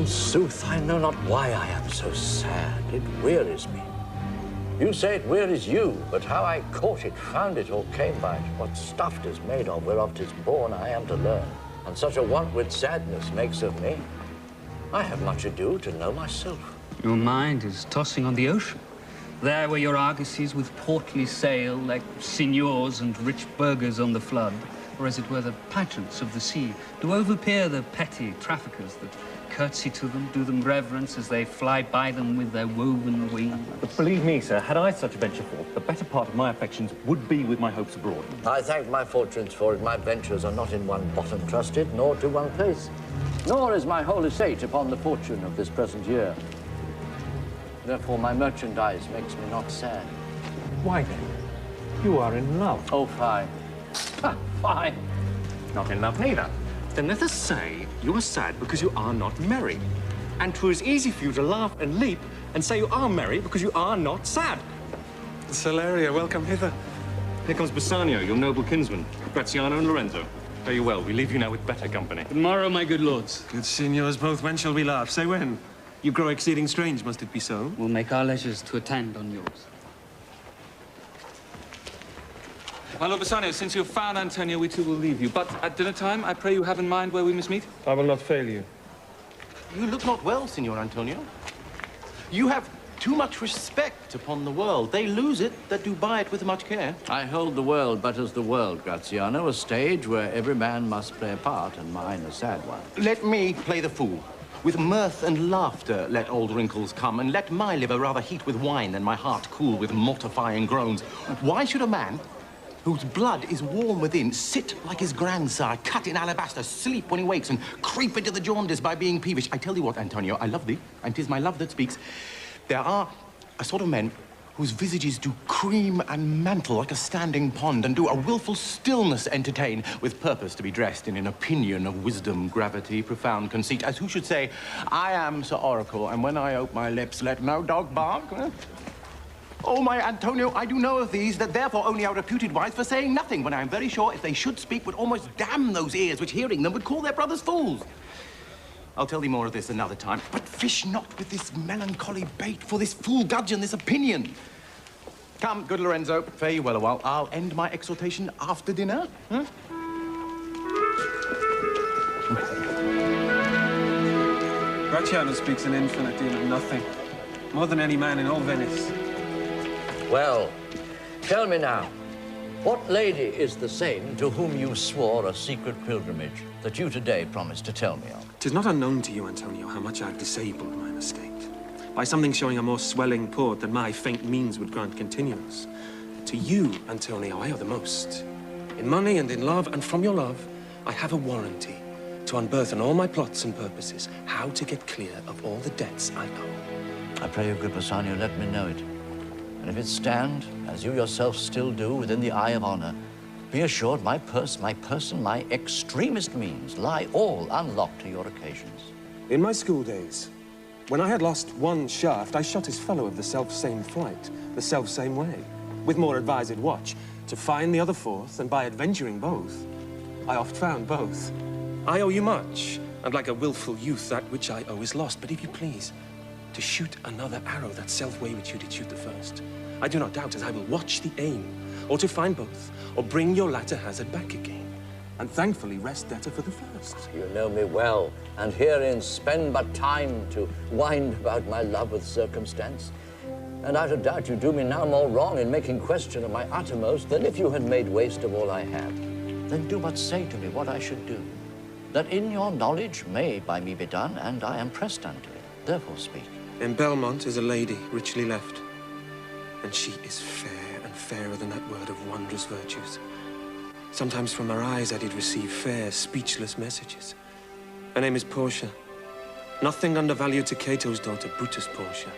sooth, I know not why I am so sad. It wearies me. You say it wearies you, but how I caught it, found it, or came by it, what stuff 'tis made of, whereof 'tis born, I am to learn. And such a want with sadness makes of me. I have much ado to know myself. Your mind is tossing on the ocean. There were your argosies with portly sail, like signors and rich burghers on the flood, or as it were the pageants of the sea, do overpeer the petty traffickers that curtsy to them, do them reverence as they fly by them with their woven wings. But believe me, sir, had I such a venture forth, the better part of my affections would be with my hopes abroad. I thank my fortunes for it. My ventures are not in one bottom trusted, nor to one place. Nor is my whole estate upon the fortune of this present year. Therefore, my merchandise makes me not sad. Why then? You are in love. Oh, fine. Ha, fine. Not in love neither. Then let us say you are sad because you are not merry. And 'twas easy for you to laugh and leap and say you are merry because you are not sad. Celeria, welcome hither. Here comes Bassanio, your noble kinsman, Graziano and Lorenzo. Fare you well. We leave you now with better company. Good morrow, my good lords. Good signors both. When shall we laugh? Say when. You grow exceeding strange, must it be so? We'll make our leisures to attend on yours. My Lord Bassanio, since you have found Antonio, we too will leave you. But at dinner time, I pray you have in mind where we must meet. I will not fail you. You look not well, Signor Antonio. You have too much respect upon the world. They lose it that do buy it with much care. I hold the world but as the world, Graziano, a stage where every man must play a part, and mine a sad one. Let me play the fool. With mirth and laughter let old wrinkles come, and let my liver rather heat with wine than my heart cool with mortifying groans. Why should a man whose blood is warm within sit like his grandsire, cut in alabaster, sleep when he wakes, and creep into the jaundice by being peevish? I tell thee what, Antonio, I love thee, and 'tis my love that speaks. There are a sort of men whose visages do cream and mantle like a standing pond, and do a wilful stillness entertain, with purpose to be dressed in an opinion of wisdom, gravity, profound conceit, as who should say, I am Sir Oracle, and when I ope my lips, let no dog bark. Oh, my Antonio, I do know of these that therefore only are reputed wise for saying nothing, when I am very sure if they should speak would almost damn those ears which hearing them would call their brothers fools. I'll tell thee more of this another time, but fish not with this melancholy bait for this fool gudgeon, this opinion. Come, good Lorenzo, fare you well a while. I'll end my exhortation after dinner. Huh? Graziano speaks an infinite deal of nothing. More than any man in all Venice. Well, tell me now, what lady is the same to whom you swore a secret pilgrimage that you today promised to tell me of? 'Tis not unknown to you, Antonio, how much I've disabled mine estate. By something showing a more swelling port than my faint means would grant continuance. To you, Antonio, I owe the most. In money and in love, and from your love, I have a warranty to unburthen all my plots and purposes, how to get clear of all the debts I owe. I pray you, good Bassanio, let me know it. And if it stand, as you yourself still do, within the eye of honor, be assured my purse, my person, my extremest means lie all unlocked to your occasions. In my school days, when I had lost one shaft, I shot his fellow of the self-same flight, the self-same way, with more advised watch, to find the other fourth, and by adventuring both, I oft found both. I owe you much, and like a willful youth, that which I owe is lost. But if you please, to shoot another arrow that self-way which you did shoot the first, I do not doubt as I will watch the aim, or to find both, or bring your latter hazard back again, and thankfully rest better for the first. You know me well, and herein spend but time to wind about my love with circumstance. And out of doubt you do me now more wrong in making question of my uttermost than if you had made waste of all I have. Then do but say to me what I should do, that in your knowledge may by me be done, and I am pressed unto it. Therefore speak. In Belmont is a lady richly left, and she is fair, and fairer than that word of wondrous virtues. Sometimes from her eyes I did receive fair, speechless messages. Her name is Portia. Nothing undervalued to Cato's daughter, Brutus Portia.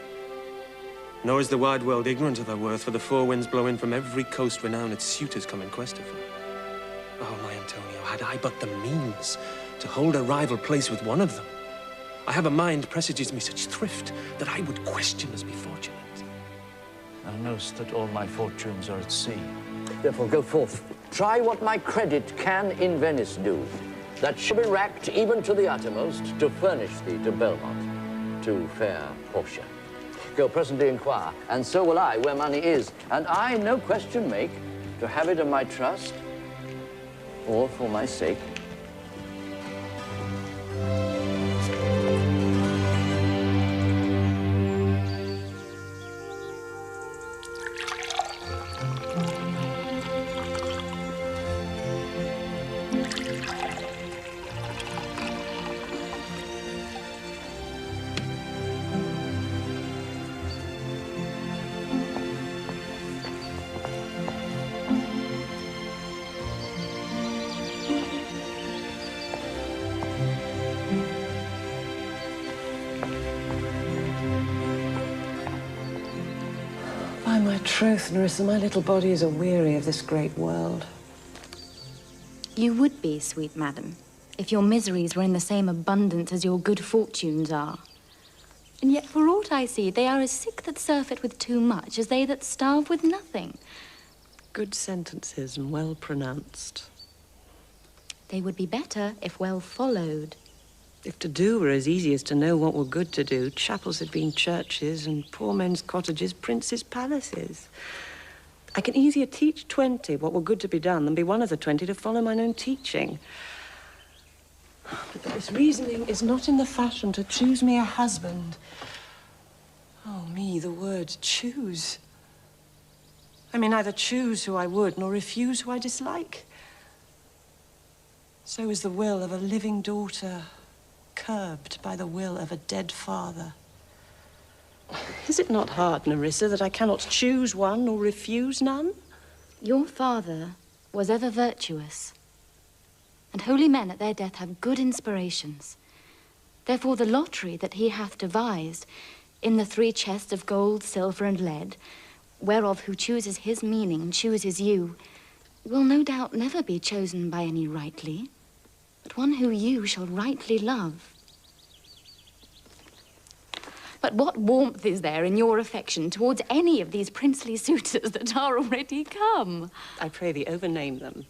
Nor is the wide world ignorant of her worth, for the four winds blow in from every coast renowned its suitors come in quest of her. Oh, my Antonio, had I but the means to hold a rival place with one of them, I have a mind presages me such thrift that I would question us be fortunate. Thou knowst that all my fortunes are at sea. Therefore go forth. Try what my credit can in Venice do. that shall be racked even to the uttermost to furnish thee to Belmont, to fair Portia. Go presently inquire, and so will I, where money is, and I no question make to have it of my trust, or for my sake. By my troth, Nerissa, my little body is aweary of this great world. You would be, sweet madam, if your miseries were in the same abundance as your good fortunes are. And yet, for aught I see, they are as sick that surfeit with too much as they that starve with nothing. Good sentences and well pronounced. They would be better if well followed. If to do were as easy as to know what were good to do, chapels had been churches and poor men's cottages princes' palaces. I can easier teach 20 what were good to be done than be one of the 20 to follow mine own teaching. But this reasoning is not in the fashion to choose me a husband. Oh, me, the word choose. I may neither choose who I would nor refuse who I dislike. So is the will of a living daughter curbed by the will of a dead father. Is it not hard, Nerissa, that I cannot choose one nor refuse none? Your father was ever virtuous, and holy men at their death have good inspirations. Therefore the lottery that he hath devised, in the 3 chests of gold, silver, and lead, whereof who chooses his meaning chooses you, will no doubt never be chosen by any rightly, but one who you shall rightly love. But what warmth is there in your affection towards any of these princely suitors that are already come? I pray thee, overname them.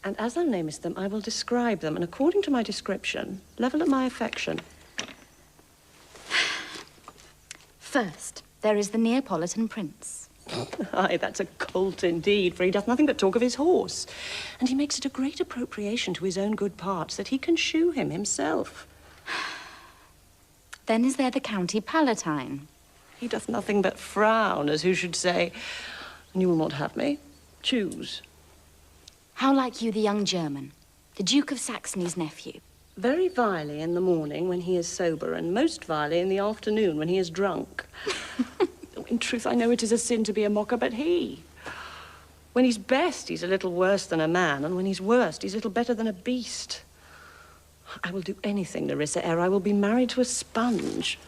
And as thou namest them, I will describe them, and according to my description, level at my affection. First, there is the Neapolitan prince. Aye, that's a colt indeed, for he doth nothing but talk of his horse. And he makes it a great appropriation to his own good parts that he can shoe him himself. Then is there the County Palatine. He doth nothing but frown, as who should say, "And you will not have me? Choose." How like you the young German, the Duke of Saxony's nephew? Very vilely in the morning when he is sober, and most vilely in the afternoon when he is drunk. In truth, I know it is a sin to be a mocker, but he... When he's best, he's a little worse than a man, and when he's worst, he's little better than a beast. I will do anything, Nerissa, ere I will be married to a sponge.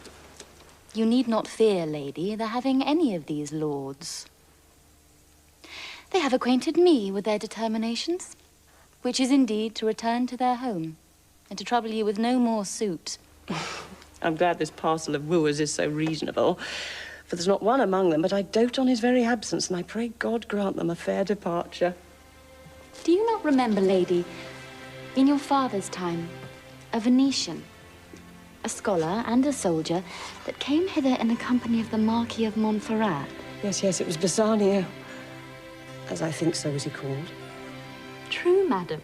You need not fear, lady, the having any of these lords. They have acquainted me with their determinations, which is indeed to return to their home, and to trouble you with no more suit. I'm glad this parcel of wooers is so reasonable, for there's not one among them but I dote on his very absence, and I pray God grant them a fair departure. Do you not remember, lady, in your father's time, a Venetian, a scholar and a soldier, that came hither in the company of the Marquis of Montferrat? Yes, yes, it was Bassanio. As I think so was he called. True, madam.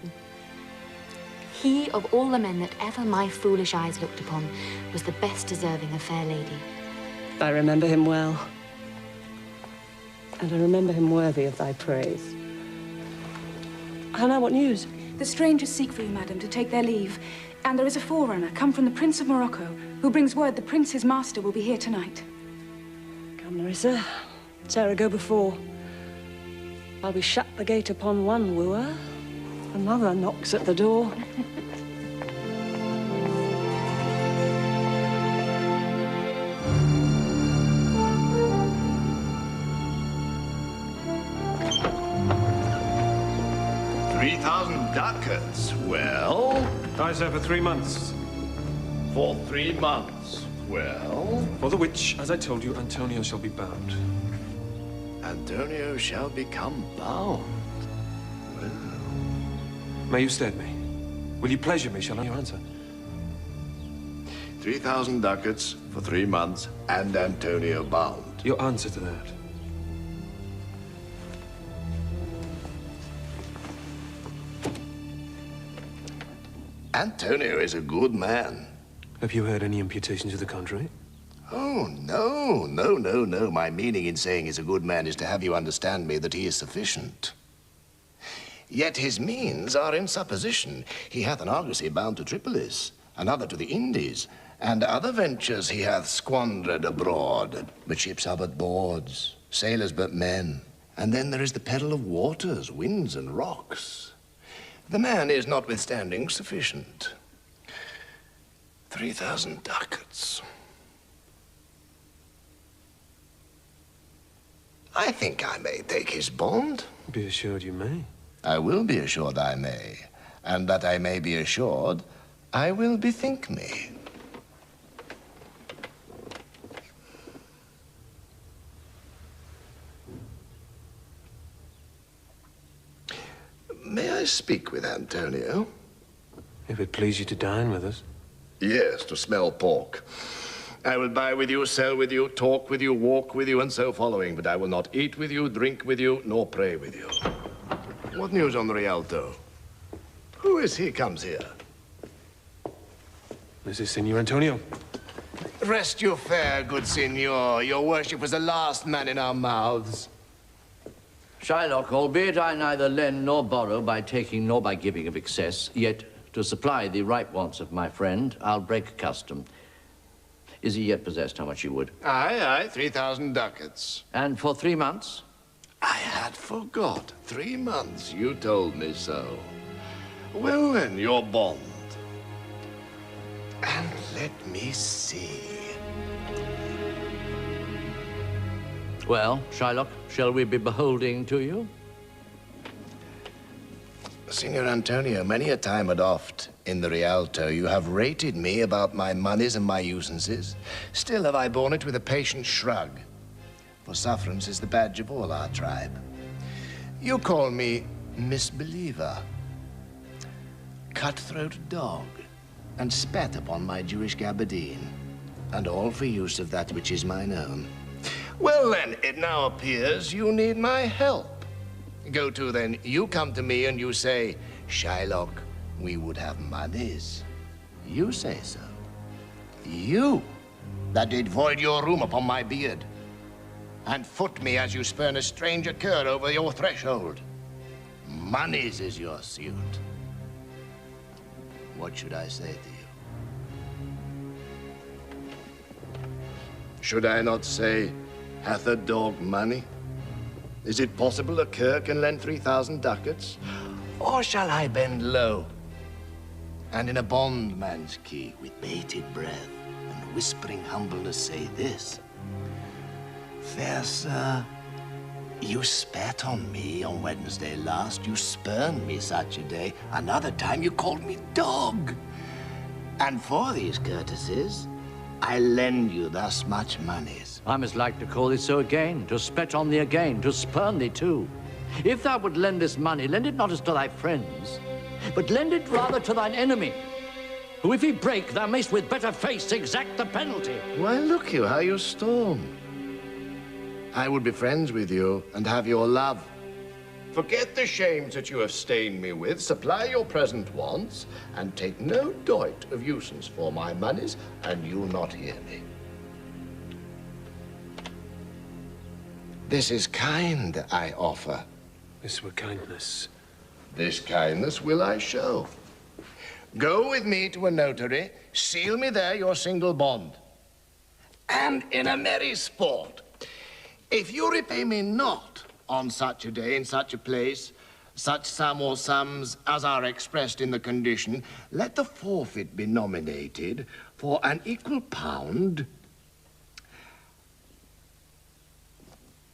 He, of all the men that ever my foolish eyes looked upon, was the best deserving of fair lady. I remember him well. And I remember him worthy of thy praise. How now, what news? The strangers seek for you, madam, to take their leave. And there is a forerunner come from the Prince of Morocco, who brings word the prince, his master, will be here tonight. Come, Nerissa. Sarah, go before. While we shut the gate upon one wooer, another knocks at the door. $3,000 well? I say for 3 months. For 3 months, well? For the which, as I told you, Antonio shall be bound. Antonio shall become bound. Well. May you stead me? Will you pleasure me, shall I? Your answer? 3,000 ducats for 3 months and Antonio bound. Your answer to that? Antonio is a good man. Have you heard any imputations to the contrary? Oh, no. My meaning in saying he's a good man is to have you understand me that he is sufficient. Yet his means are in supposition. He hath an argosy bound to Tripolis, another to the Indies, and other ventures he hath squandered abroad. But ships are but boards, sailors but men. And then there is the peril of waters, winds, and rocks. The man is notwithstanding sufficient. 3,000 ducats. I think I may take his bond. Be assured you may. I will be assured I may. And that I may be assured, I will bethink me. May I speak with Antonio? If it please you to dine with us. Yes, to smell pork. I will buy with you, sell with you, talk with you, walk with you, and so following, but I will not eat with you, drink with you, nor pray with you. What news on the Rialto? Who is he comes here? This is Signor Antonio. Rest you fair, good signor. Your worship was the last man in our mouths. Shylock, albeit I neither lend nor borrow by taking nor by giving of excess, yet to supply the right wants of my friend, I'll break custom. Is he yet possessed how much you would? Aye, 3,000 ducats. And for 3 months? I had forgot. 3 months, you told me so. Well then, your bond. And let me see. Well, Shylock, shall we be beholding to you? Signor Antonio, many a time and oft in the Rialto you have rated me about my monies and my usances. Still have I borne it with a patient shrug, for sufferance is the badge of all our tribe. You call me misbeliever, cutthroat dog, and spat upon my Jewish gabardine, and all for use of that which is mine own. Well then, it now appears you need my help. Go to then, you come to me and you say, Shylock, we would have monies. You say so. You, that did void your room upon my beard, and foot me as you spurn a stranger cur over your threshold. Monies is your suit. What should I say to you? Should I not say, hath a dog money? Is it possible a cur can lend 3,000 ducats? Or shall I bend low, and in a bondman's key, with bated breath and whispering humbleness say this? Fair sir, you spat on me on Wednesday last. You spurned me such a day. Another time you called me dog. And for these courtesies, I lend you thus much monies. I must like to call thee so again, to spet on thee again, to spurn thee too. If thou would lend this money, lend it not as to thy friends, but lend it rather to thine enemy, who if he break, thou mayst with better face exact the penalty. Why, look you how you storm. I would be friends with you and have your love. Forget the shames that you have stained me with, supply your present wants, and take no doit of usance for my monies, and you'll not hear me. This is kind I offer. This were kindness. This kindness will I show. Go with me to a notary, seal me there your single bond. And in a merry sport, if you repay me not on such a day, in such a place, such sum or sums as are expressed in the condition, let the forfeit be nominated for an equal pound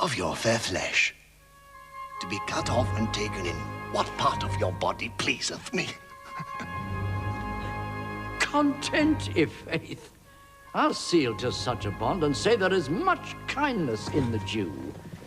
of your fair flesh, to be cut off and taken in what part of your body pleaseth me. Content, i' faith. I'll seal just such a bond and say there is much kindness in the Jew.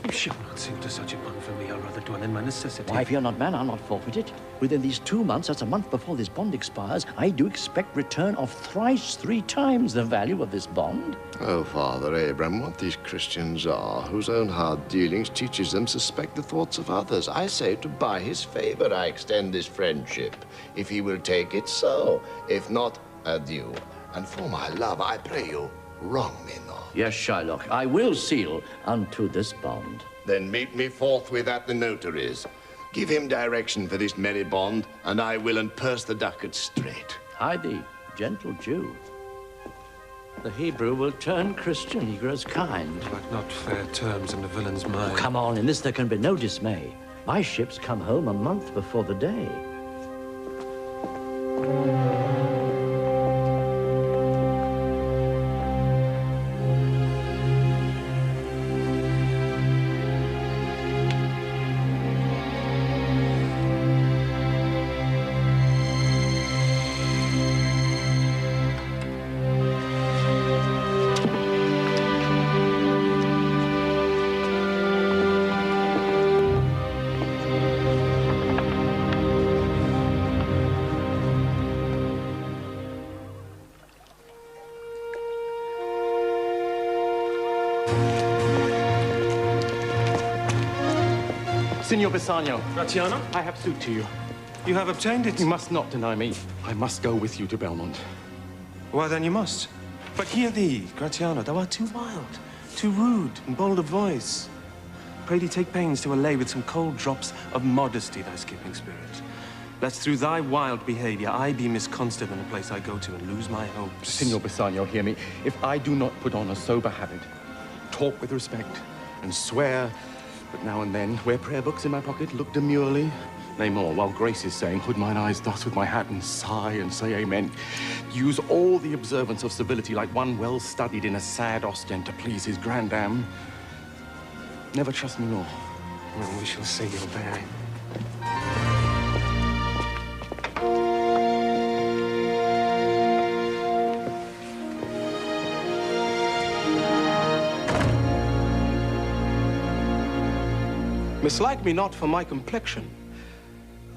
You should not sue to such a bond for me. I'd rather dwell in my necessity. Why, fear not, man, I'll not forfeit it. Within these 2 months, that's a month before this bond expires, I do expect return of thrice 3 times the value of this bond. Oh, Father Abraham, what these Christians are, whose own hard dealings teaches them suspect the thoughts of others. I say to buy his favor, I extend this friendship. If he will take it, so. If not, adieu. And for my love, I pray you, wrong me not. Yes, Shylock, I will seal unto this bond. Then meet me forthwith at the notary's. Give him direction for this merry bond, and I will unpurse the ducats straight. Hide thee, gentle Jew. The Hebrew will turn Christian, he grows kind. But not fair terms in the villain's mind. Oh, come on, in this there can be no dismay. My ships come home a month before the day. Signor Bassanio. Gratiano? I have suit to you. You have obtained it? You must not deny me. I must go with you to Belmont. Well, then you must. But hear thee, Gratiano, thou art too wild, too rude and bold of voice. Pray thee take pains to allay with some cold drops of modesty thy skipping spirit, lest through thy wild behavior I be misconstant in the place I go to and lose my hopes. Signor Bassanio, hear me. If I do not put on a sober habit, talk with respect, and swear, but now and then wear prayer books in my pocket, look demurely, nay more, while grace is saying, hood mine eyes thus with my hat and sigh and say amen. Use all the observance of civility like one well studied in a sad ostend to please his grand dame. Never trust me more. Well, we shall see your bearing. Mislike me not for my complexion,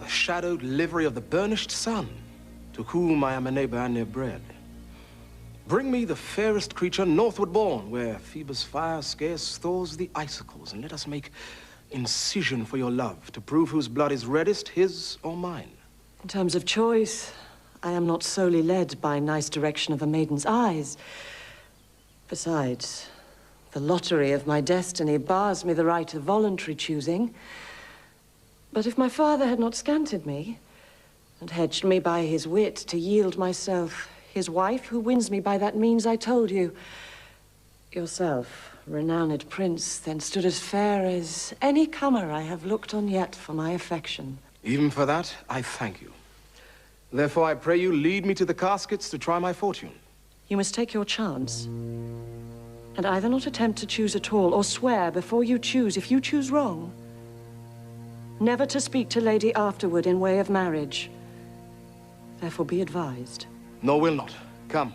the shadowed livery of the burnished sun, to whom I am a neighbor and near bred. Bring me the fairest creature northward born, where Phoebus' fire scarce thaws the icicles, and let us make incision for your love, to prove whose blood is reddest, his or mine. In terms of choice, I am not solely led by nice direction of a maiden's eyes. Besides, the lottery of my destiny bars me the right of voluntary choosing. But if my father had not scanted me, and hedged me by his wit to yield myself his wife, who wins me by that means I told you, yourself, renowned prince, then stood as fair as any comer I have looked on yet for my affection. Even for that, I thank you. Therefore, I pray you lead me to the caskets to try my fortune. You must take your chance, and either not attempt to choose at all, or swear before you choose, if you choose wrong, never to speak to lady afterward in way of marriage. Therefore be advised. Nor will not. Come,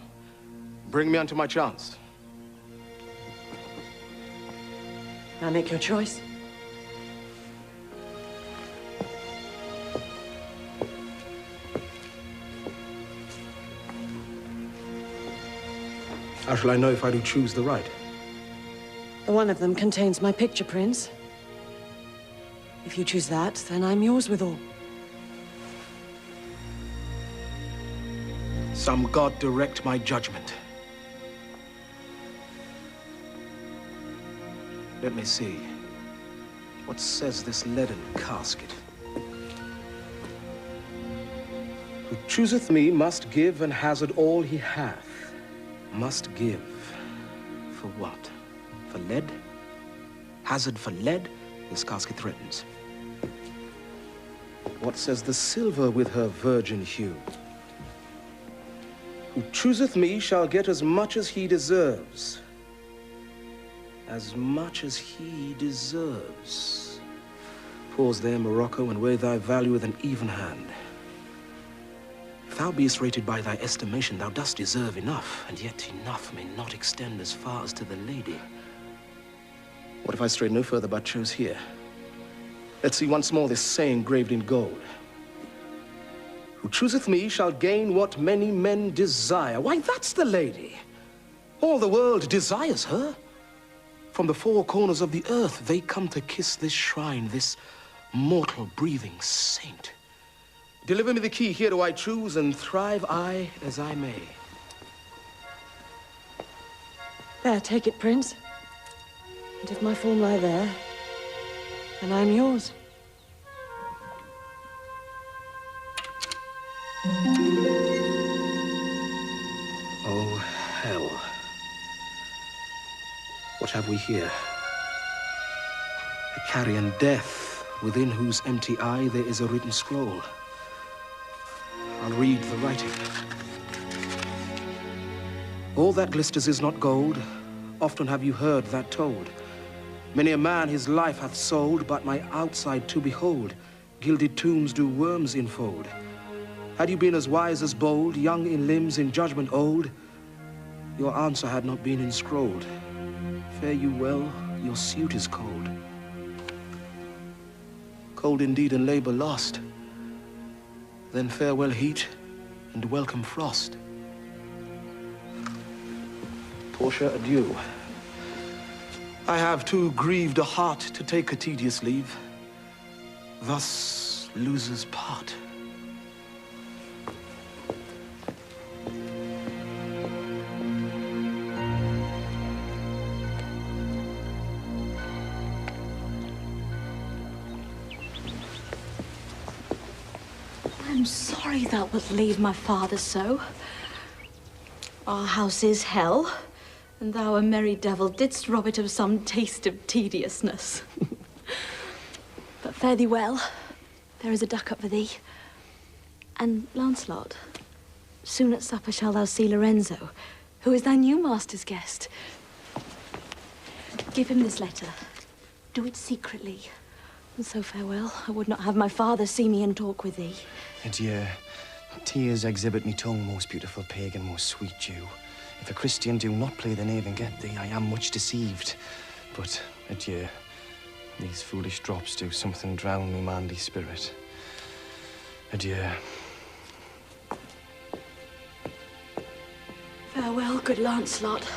bring me unto my chance. Now make your choice. How shall I know if I do choose the right? One of them contains my picture, Prince. If you choose that, then I'm yours withal. Some god direct my judgment. Let me see. What says this leaden casket? Who chooseth me must give and hazard all he hath. Must give. For what? For lead? Hazard for lead? This casket threatens. What says the silver with her virgin hue? Who chooseth me shall get as much as he deserves. As much as he deserves. Pause there, Morocco, and weigh thy value with an even hand. If thou beest rated by thy estimation, thou dost deserve enough, and yet enough may not extend as far as to the lady. What if I strayed no further but chose here? Let's see once more this saying graved in gold. Who chooseth me shall gain what many men desire. Why, that's the lady. All the world desires her. From the four corners of the earth, they come to kiss this shrine, this mortal breathing saint. Deliver me the key, here do I choose, and thrive I as I may. There, take it, Prince. And if my form lie there, then I'm yours. Oh, hell. What have we here? A carrion death, within whose empty eye there is a written scroll. I'll read the writing. All that glisters is not gold. Often have you heard that told. Many a man his life hath sold, but my outside to behold. Gilded tombs do worms enfold. Had you been as wise as bold, young in limbs, in judgment old, your answer had not been inscrolled. Fare you well, your suit is cold. Cold indeed and labor lost. Then farewell heat and welcome frost. Portia, adieu. I have too grieved a heart to take a tedious leave. Thus losers part. I'm sorry thou wilt leave my father so. Our house is hell, and thou, a merry devil, didst rob it of some taste of tediousness. But fare thee well. There is a duck up for thee. And, Lancelot, soon at supper shalt thou see Lorenzo, who is thy new master's guest. Give him this letter. Do it secretly. And so farewell. I would not have my father see me and talk with thee. Adieu. Tears exhibit me tongue, most beautiful pagan, most sweet Jew. If a Christian do not play the knave and get thee, I am much deceived. But adieu. These foolish drops do something drown me manly spirit. Adieu. Farewell, good Lancelot.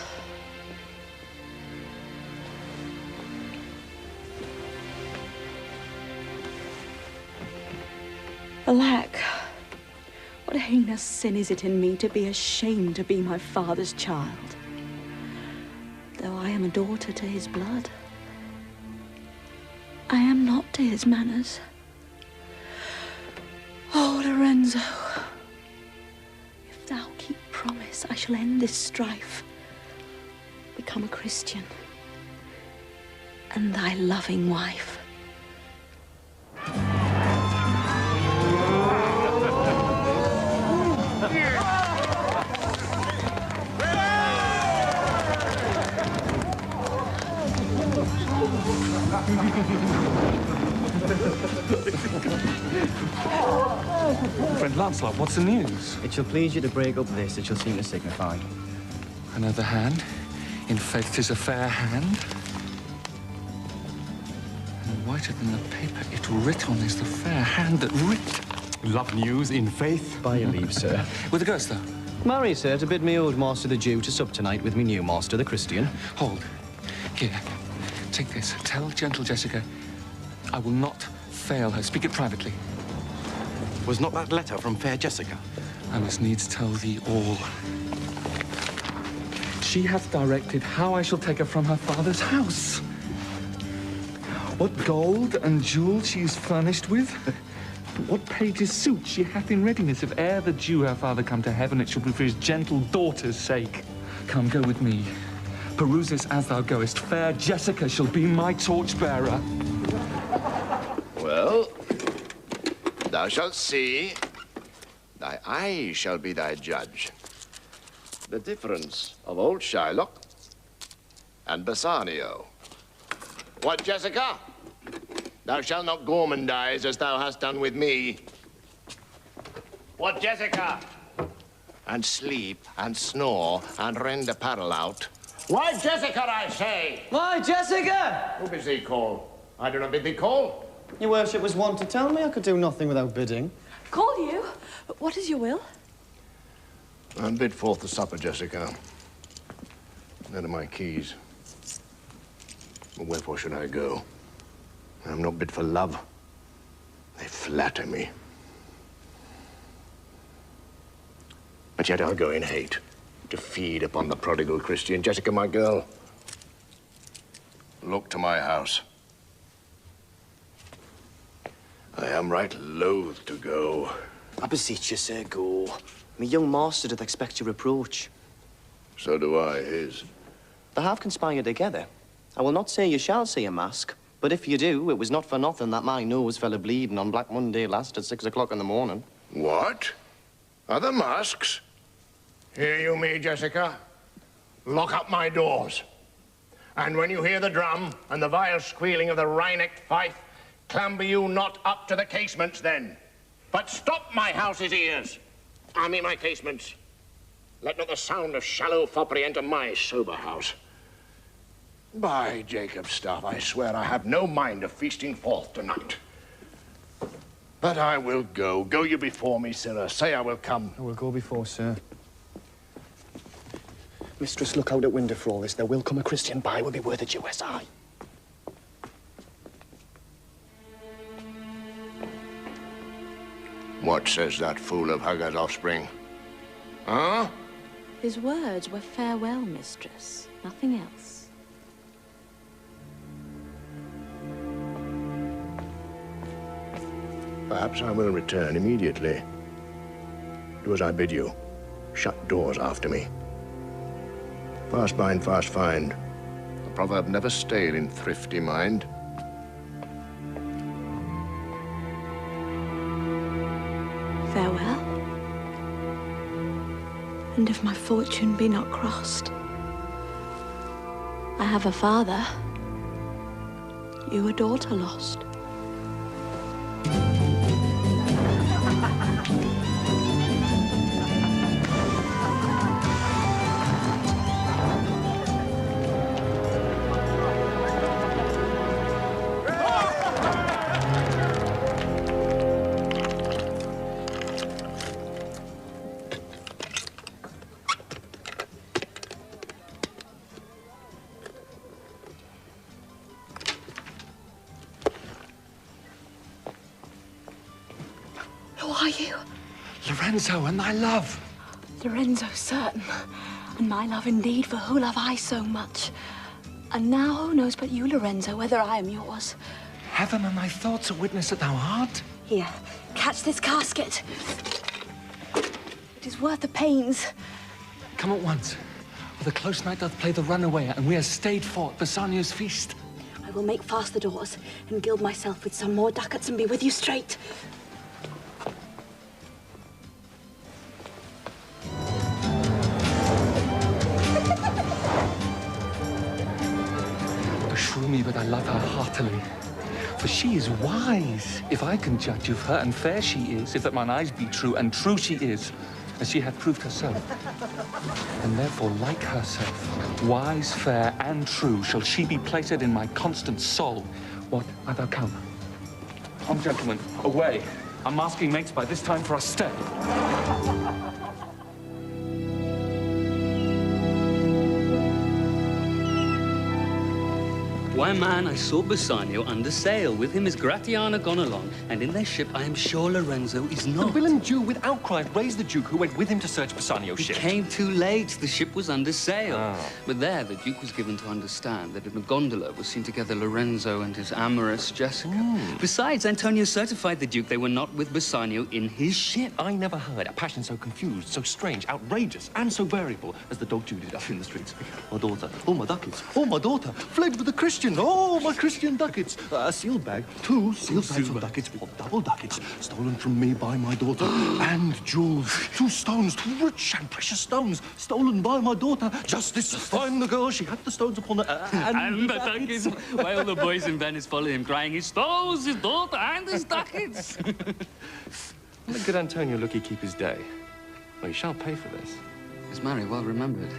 Alack, what a heinous sin is it in me to be ashamed to be my father's child, though I am a daughter to his blood. I am not to his manners. Oh, Lorenzo, if thou keep promise, I shall end this strife, become a Christian, and thy loving wife. Friend Lancelot, what's the news? It shall please you to break up this, it shall seem to signify. Another hand. In faith, 'tis a fair hand. And whiter than the paper it writ on is the fair hand that writ. Love news, in faith. By your leave, sir. With the ghost, though? Marry, sir, to bid me old master the Jew to sup tonight with me new master the Christian. Hold. Here, take this. Tell gentle Jessica I will not fail her. Speak it privately. Was not that letter from fair Jessica? I must needs tell thee all. She hath directed how I shall take her from her father's house. What gold and jewels she is furnished with. What page's suit she hath in readiness. If e'er the Jew her father come to heaven, it shall be for his gentle daughter's sake. Come, go with me. Peruse this as thou goest. Fair Jessica shall be my torchbearer. Well, thou shalt see. Thy eye shall be thy judge. The difference of old Shylock and Bassanio. What, Jessica? Thou shalt not gormandize as thou hast done with me. What, Jessica? And sleep and snore and rend apparel out Why, Jessica, I say? Why, Jessica? Who bids thee call? I do not bid thee call. Your worship was wont to tell me I could do nothing without bidding. Call you? What is your will? And bid forth the supper, Jessica. There are my keys. But wherefore should I go? I am not bid for love. They flatter me. But yet I'll go in hate to feed upon the prodigal Christian. Jessica, my girl, look to my house. I am right loath to go. I beseech you, sir, go. My young master doth expect your reproach. So do I, his. They have conspired together. I will not say you shall see a mask, but if you do, it was not for nothing that my nose fell a-bleeding on Black Monday last at 6 o'clock in the morning. What? Other masks? Hear you me, Jessica? Lock up my doors. And when you hear the drum and the vile squealing of the wry-necked fife, clamber you not up to the casements then, but stop my house's ears. I mean my casements. Let not the sound of shallow foppery enter my sober house. By Jacob's staff, I swear I have no mind of feasting forth tonight. But I will go. Go you before me, sirrah. Say I will come. I will go before, sir. Mistress, look out at window for all this. There will come a Christian by, will be worth a Jewess eye. What says that fool of Hagar's offspring? Huh? His words were farewell, mistress. Nothing else. Perhaps I will return immediately. Do as I bid you. Shut doors after me. Fast bind, fast find. A proverb never stale in thrifty mind. Farewell. And if my fortune be not crossed, I have a father, you a daughter lost. Who are you? Lorenzo and thy love. Lorenzo, certain. And my love indeed, for who love I so much? And now who knows but you, Lorenzo, whether I am yours? Heaven and thy thoughts are witness that thou art. Here, catch this casket. It is worth the pains. Come at once. For the close night doth play the runaway, and we are stayed for Bassanio's feast. I will make fast the doors and gild myself with some more ducats and be with you straight. Beshrew me, but I love her heartily. For she is wise, if I can judge of her, and fair she is, if that mine eyes be true, and true she is, as she hath proved herself. And therefore, like herself, wise, fair, and true, shall she be placed in my constant soul. What, art thou come? Come, gentlemen, away. Our masking makes by this time for us stay. Why, man, I saw Bassanio under sail. With him is Gratiana gone along, and in their ship I am sure Lorenzo is not. The villain Jew with outcry raised the Duke who went with him to search Bassanio's ship. He came too late. The ship was under sail. But there, the Duke was given to understand that in a gondola was seen together Lorenzo and his amorous Jessica. Besides, Antonio certified the Duke they were not with Bassanio in his ship. I never heard a passion so confused, so strange, outrageous, and so variable as the dog Judy up in the streets. My daughter, oh, my ducats, oh, my daughter, fled with a Christian, oh, my Christian ducats. A sealed bag, 2 sealed bags of ducats, or double ducats, stolen from me by my daughter, and jewels, 2 stones, 2 rich and precious stones, stolen by my daughter. Justice, find the girl, she had the stones upon her, and the ducats. Why all the boys in Venice follow him, crying, his stones, his daughter, and his ducats. Let good Antonio look he keep his day. Well, he shall pay for this. Is Mary well remembered?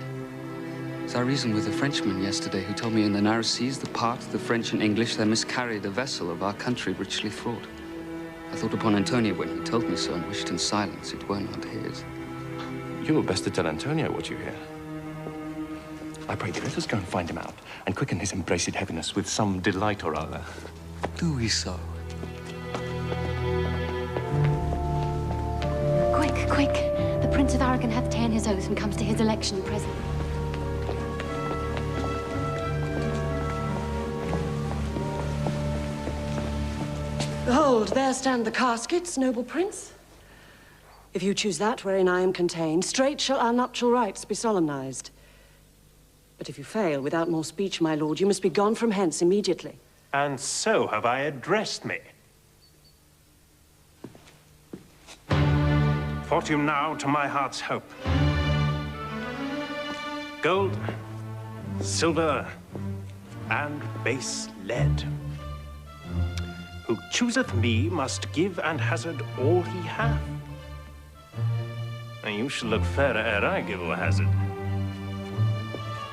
So I reasoned with a Frenchman yesterday who told me in the narrow seas, the part, the French and English, there miscarried a vessel of our country richly fraught. I thought upon Antonio when he told me so and wished in silence it were not his. You were best to tell Antonio what you hear. I pray thee, let us go and find him out, and quicken his embraced heaviness with some delight or other. Do we so? Quick, quick. The Prince of Aragon hath ta'en his oath and comes to his election presently. Behold, there stand the caskets, noble prince. If you choose that wherein I am contained, straight shall our nuptial rites be solemnized. But if you fail without more speech, my lord, you must be gone from hence immediately. And so have I addressed me. Fortune now to my heart's hope. Gold, silver, and base lead. Who chooseth me must give and hazard all he hath. And you shall look fairer ere I give or hazard.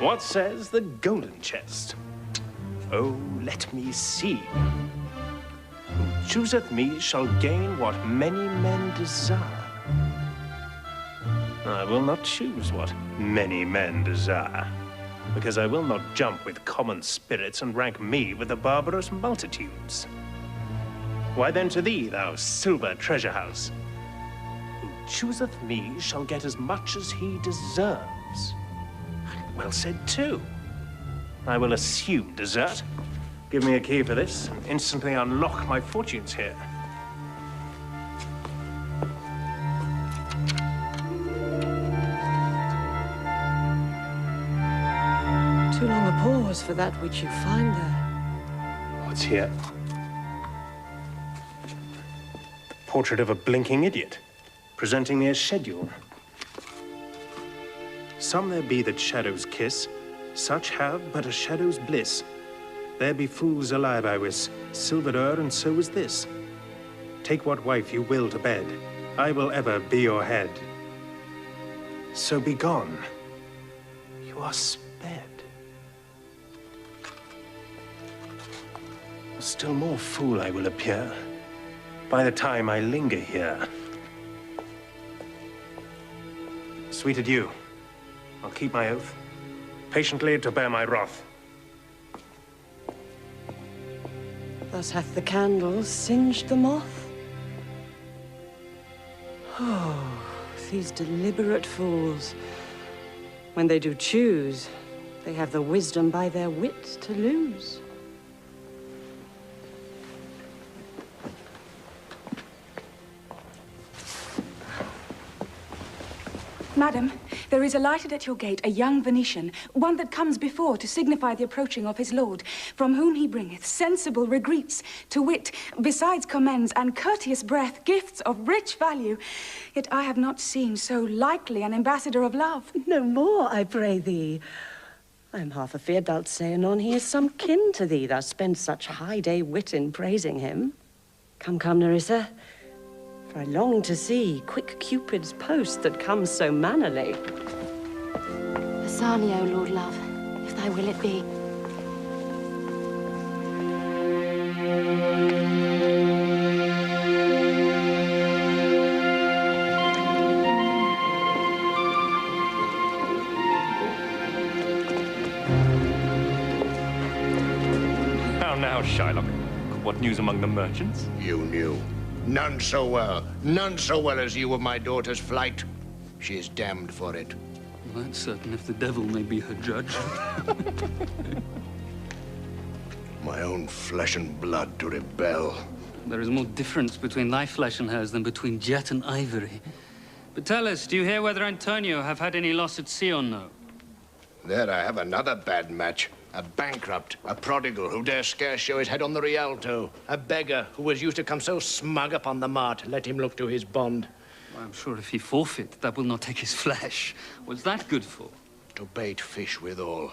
What says the golden chest? Oh, let me see. Who chooseth me shall gain what many men desire. I will not choose what many men desire, because I will not jump with common spirits and rank me with the barbarous multitudes. Why then to thee, thou silver treasure house? Who chooseth me shall get as much as he deserves. Well said, too. I will assume desert. Give me a key for this, and instantly unlock my fortunes here. Too long a pause for that which you find there. What's here? The portrait of a blinking idiot, presenting me a schedule. Some there be that shadows kiss, such have but a shadow's bliss. There be fools alive, I wis, silvered o'er, and so is this. Take what wife you will to bed, I will ever be your head. So be gone, you are sped. Still more fool I will appear, by the time I linger here. Sweet adieu. I'll keep my oath, patiently to bear my wrath. Thus hath the candle singed the moth. Oh, these deliberate fools. When they do choose, they have the wisdom by their wit to lose. Madam, there is alighted at your gate a young Venetian, one that comes before to signify the approaching of his lord, from whom he bringeth sensible regreets, to wit, besides commends and courteous breath, gifts of rich value. Yet I have not seen so likely an ambassador of love. No more, I pray thee. I am half afeard thou'lt say anon he is some kin to thee, thou spend such high-day wit in praising him. Come, come, Nerissa. For I long to see quick Cupid's post that comes so mannerly. Bassanio, Lord Love, if thy will it be. How now, Shylock? What news among the merchants? You knew. None so well as you of my daughter's flight. She is damned for it. Well, that's certain if the devil may be her judge. My own flesh and blood to rebel. There is more difference between thy flesh and hers than between jet and ivory. But tell us, do you hear whether Antonio have had any loss at sea or no? There I have another bad match. A bankrupt, a prodigal who dare scarce show his head on the Rialto. A beggar who was used to come so smug upon the mart. Let him look to his bond. Well, I'm sure if he forfeit, that will not take his flesh. What's that good for? To bait fish withal.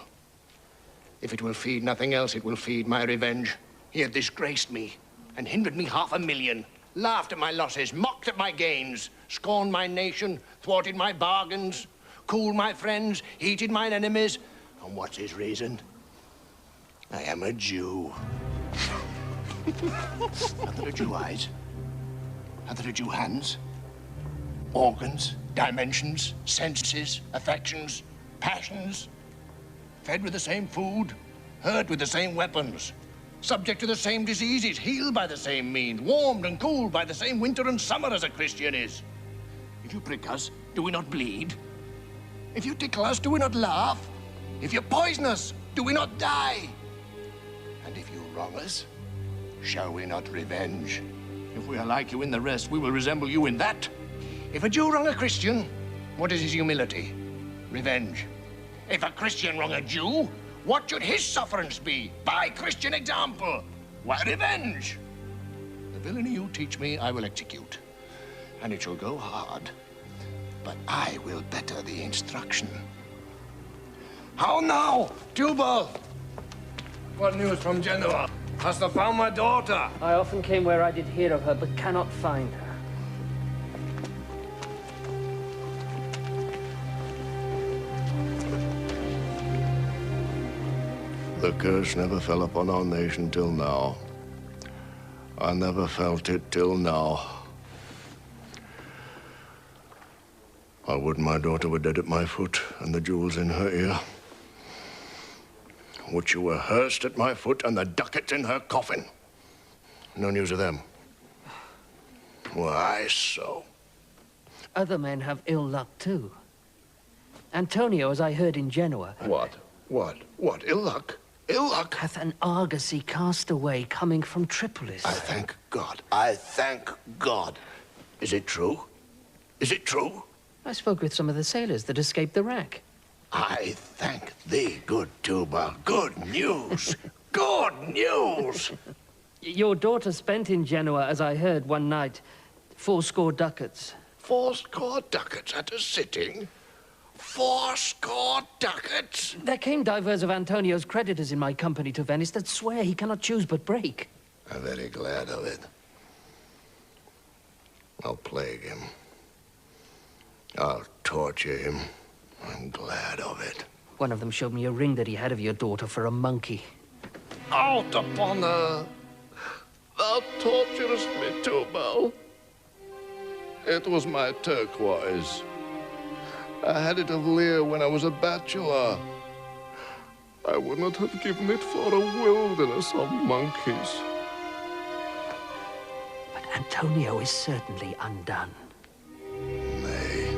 If it will feed nothing else, it will feed my revenge. He had disgraced me and hindered me 500,000. Laughed at my losses, mocked at my gains, scorned my nation, thwarted my bargains, cooled my friends, heated mine enemies. And what's his reason? I am a Jew. Are there Jew eyes? Are there Jew hands? Organs, dimensions, senses, affections, passions? Fed with the same food, hurt with the same weapons, subject to the same diseases, healed by the same means, warmed and cooled by the same winter and summer as a Christian is. If you prick us, do we not bleed? If you tickle us, do we not laugh? If you poison us, do we not die? And if you wrong us, shall we not revenge? If we are like you in the rest, we will resemble you in that. If a Jew wrong a Christian, what is his humility? Revenge. If a Christian wrong a Jew, what should his sufferance be? By Christian example. Why revenge? The villainy you teach me, I will execute. And it shall go hard. But I will better the instruction. How now, Tubal? What news from Genoa? Hast thou found my daughter? I often came where I did hear of her, but cannot find her. The curse never fell upon our nation till now. I never felt it till now. I would my daughter were dead at my foot and the jewels in her ear. Would she were hearsed at my foot and the ducats in her coffin. No news of them. Why so? Other men have ill luck too. Antonio, as I heard in Genoa... What? Ill luck? Ill luck? Hath an argosy cast away coming from Tripolis. I thank God. I thank God. Is it true? Is it true? I spoke with some of the sailors that escaped the wreck. I thank thee, good Tubal. Good news. Good news. Your daughter spent in Genoa, as I heard one night, 80 ducats. 80 ducats at a sitting? 80 ducats? There came divers of Antonio's creditors in my company to Venice that swear he cannot choose but break. I'm very glad of it. I'll plague him. I'll torture him. I'm glad of it. One of them showed me a ring that he had of your daughter for a monkey. Out upon her! Thou torturest me, Tubal. It was my turquoise. I had it of Lear when I was a bachelor. I would not have given it for a wilderness of monkeys. But Antonio is certainly undone. Nay,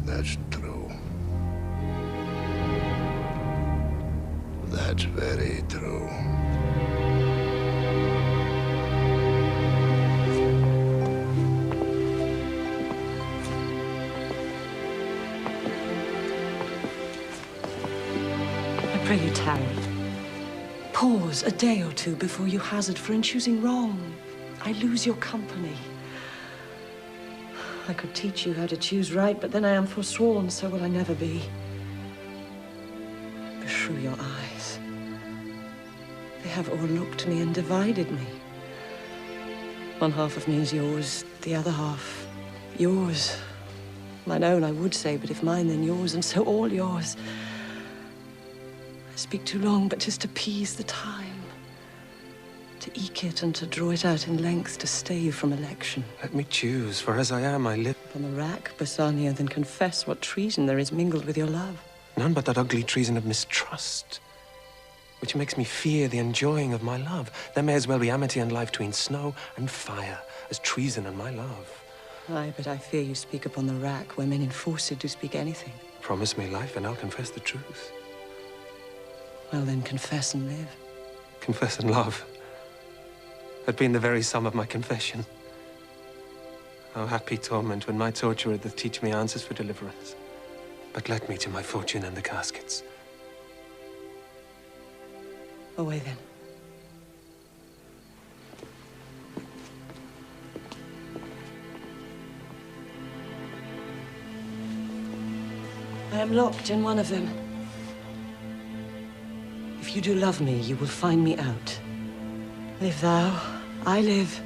that's true. That's very true. I pray you tarry. Pause a day or two before you hazard, for in choosing wrong, I lose your company. I could teach you how to choose right, but then I am forsworn, so will I never be. Beshrew your eyes. They have o'erlooked me and divided me. One half of me is yours, the other half yours. Mine own, I would say, but if mine, then yours, and so all yours. I speak too long, but 'tis to appease the time, to eke it and to draw it out in length, to stay you from election. Let me choose, for as I am, I live. Upon the rack, Bassanio, then confess what treason there is mingled with your love. None but that ugly treason of mistrust, which makes me fear the enjoying of my love. There may as well be amity and life between snow and fire as treason and my love. Aye, but I fear you speak upon the rack, where men enforced do speak anything. Promise me life, and I'll confess the truth. Well, then confess and live. Confess and love had been the very sum of my confession. Oh, happy torment when my torturer doth teach me answers for deliverance. But let me to my fortune and the caskets. Away then. I am locked in one of them. If you do love me, you will find me out. Live thou, I live.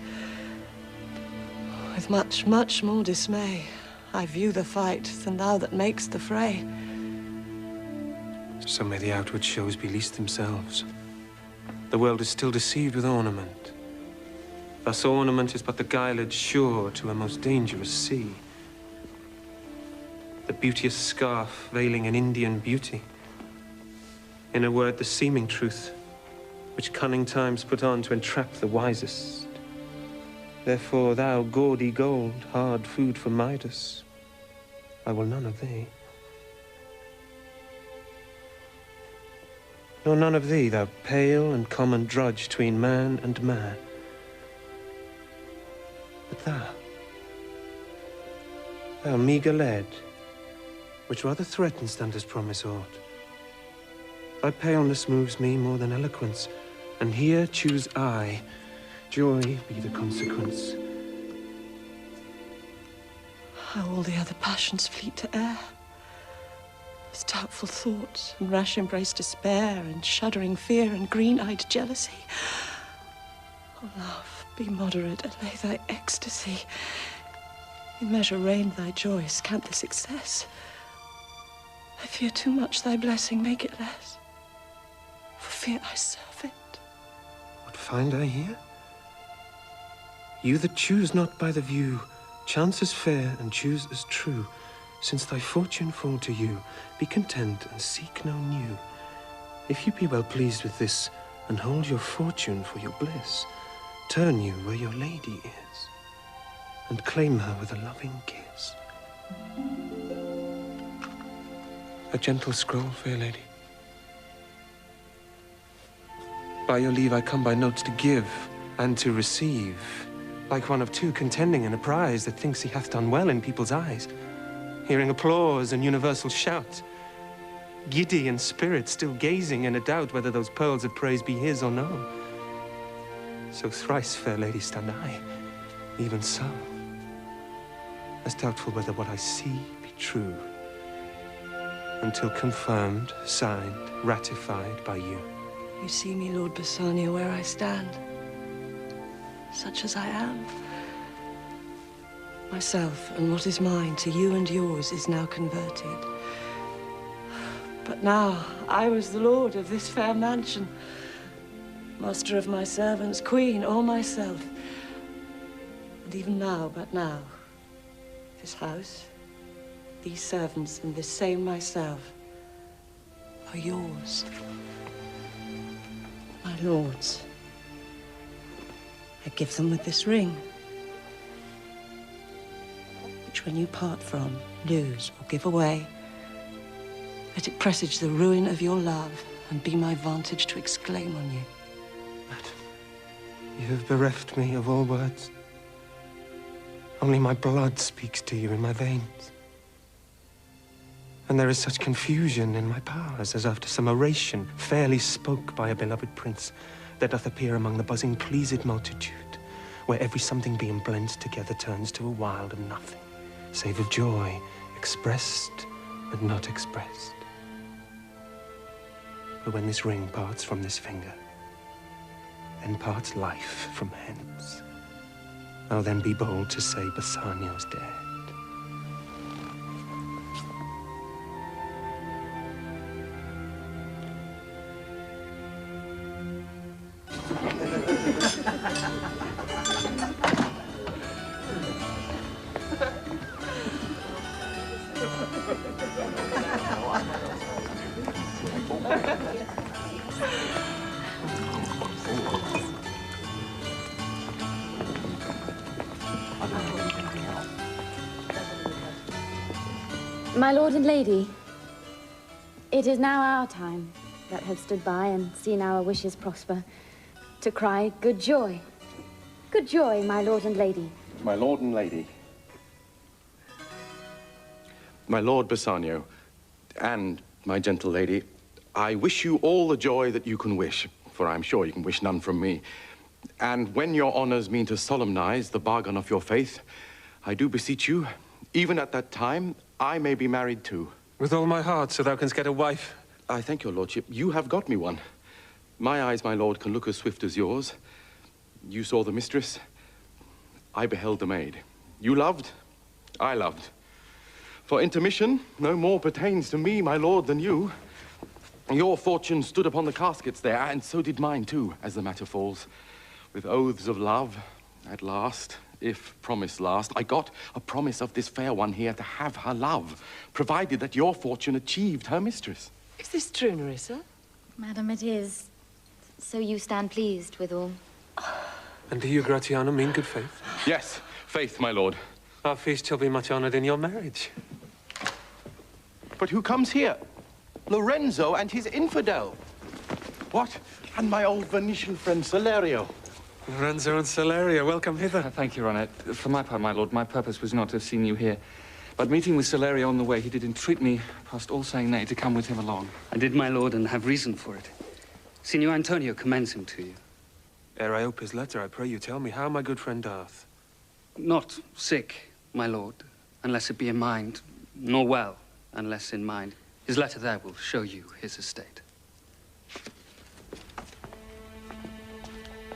With much, much more dismay, I view the fight than thou that makes the fray. So may the outward shows be least themselves. The world is still deceived with ornament. Thus ornament is but the guiled shore to a most dangerous sea. The beauteous scarf veiling an Indian beauty. In a word, the seeming truth, which cunning times put on to entrap the wisest. Therefore, thou gaudy gold, hard food for Midas, I will none of thee. Nor none of thee, thou pale and common drudge between man and man. But thou meagre lead, which rather threatens than does promise aught. Thy paleness moves me more than eloquence, and here choose I, joy be the consequence. How all the other passions fleet to air. As doubtful thoughts, and rash embrace despair, and shuddering fear, and green-eyed jealousy. Oh, love, be moderate, allay thy ecstasy. In measure reign thy joy, scant this excess. I fear too much thy blessing, make it less. For fear I serve it. What find I here? You that choose not by the view, chance as fair and choose as true. Since thy fortune fall to you, be content and seek no new. If you be well pleased with this, and hold your fortune for your bliss, turn you where your lady is, and claim her with a loving kiss. A gentle scroll, fair lady. By your leave I come by notes to give and to receive, like one of two contending in a prize that thinks he hath done well in people's eyes. Hearing applause and universal shout, giddy in spirit, still gazing in a doubt whether those pearls of praise be his or no. So thrice, fair lady, stand I, even so, as doubtful whether what I see be true, until confirmed, signed, ratified by you. You see me, Lord Bassanio, where I stand, such as I am. Myself and what is mine to you and yours is now converted. But now I was the lord of this fair mansion, master of my servants, queen, all myself. And even now, but now, this house, these servants, and this same myself are yours, my lords. I give them with this ring, which when you part from, lose, or give away, let it presage the ruin of your love and be my vantage to exclaim on you. You have bereft me of all words. Only my blood speaks to you in my veins. And there is such confusion in my powers as after some oration fairly spoke by a beloved prince that doth appear among the buzzing pleased multitude, where every something being blent together turns to a wild of nothing, save of joy expressed but not expressed. But when this ring parts from this finger, then parts life from hence, I'll then be bold to say Bassanio's dead. My lord and lady, it is now our time that have stood by and seen our wishes prosper to cry good joy. Good joy, my lord and lady. My lord and lady. My lord Bassanio, and my gentle lady, I wish you all the joy that you can wish, for I'm sure you can wish none from me. And when your honors mean to solemnize the bargain of your faith, I do beseech you, even at that time, I may be married too. With all my heart, so thou canst get a wife. I thank your lordship. You have got me one. My eyes, my lord, can look as swift as yours. You saw the mistress. I beheld the maid. You loved. I loved. For intermission, no more pertains to me, my lord, than you. Your fortune stood upon the caskets there, and so did mine too, as the matter falls. With oaths of love, at last, if promise last, I got a promise of this fair one here to have her love, provided that your fortune achieved her mistress. Is this true, Nerissa? Madam, it is. So you stand pleased with all. And do you, Gratiano, mean good faith? Yes, faith, my lord. Our feast shall be much honored in your marriage. But who comes here? Lorenzo and his infidel. What? And my old Venetian friend, Salerio. Lorenzo and Salerio, welcome hither. Thank you, Ronette. For my part, my lord, my purpose was not to have seen you here. But meeting with Salerio on the way, he did entreat me, past all saying nay, to come with him along. I did, my lord, and have reason for it. Signor Antonio commends him to you. Ere I ope his letter, I pray you tell me how my good friend doth. Not sick, my lord, unless it be in mind, nor well, unless in mind. His letter there will show you his estate.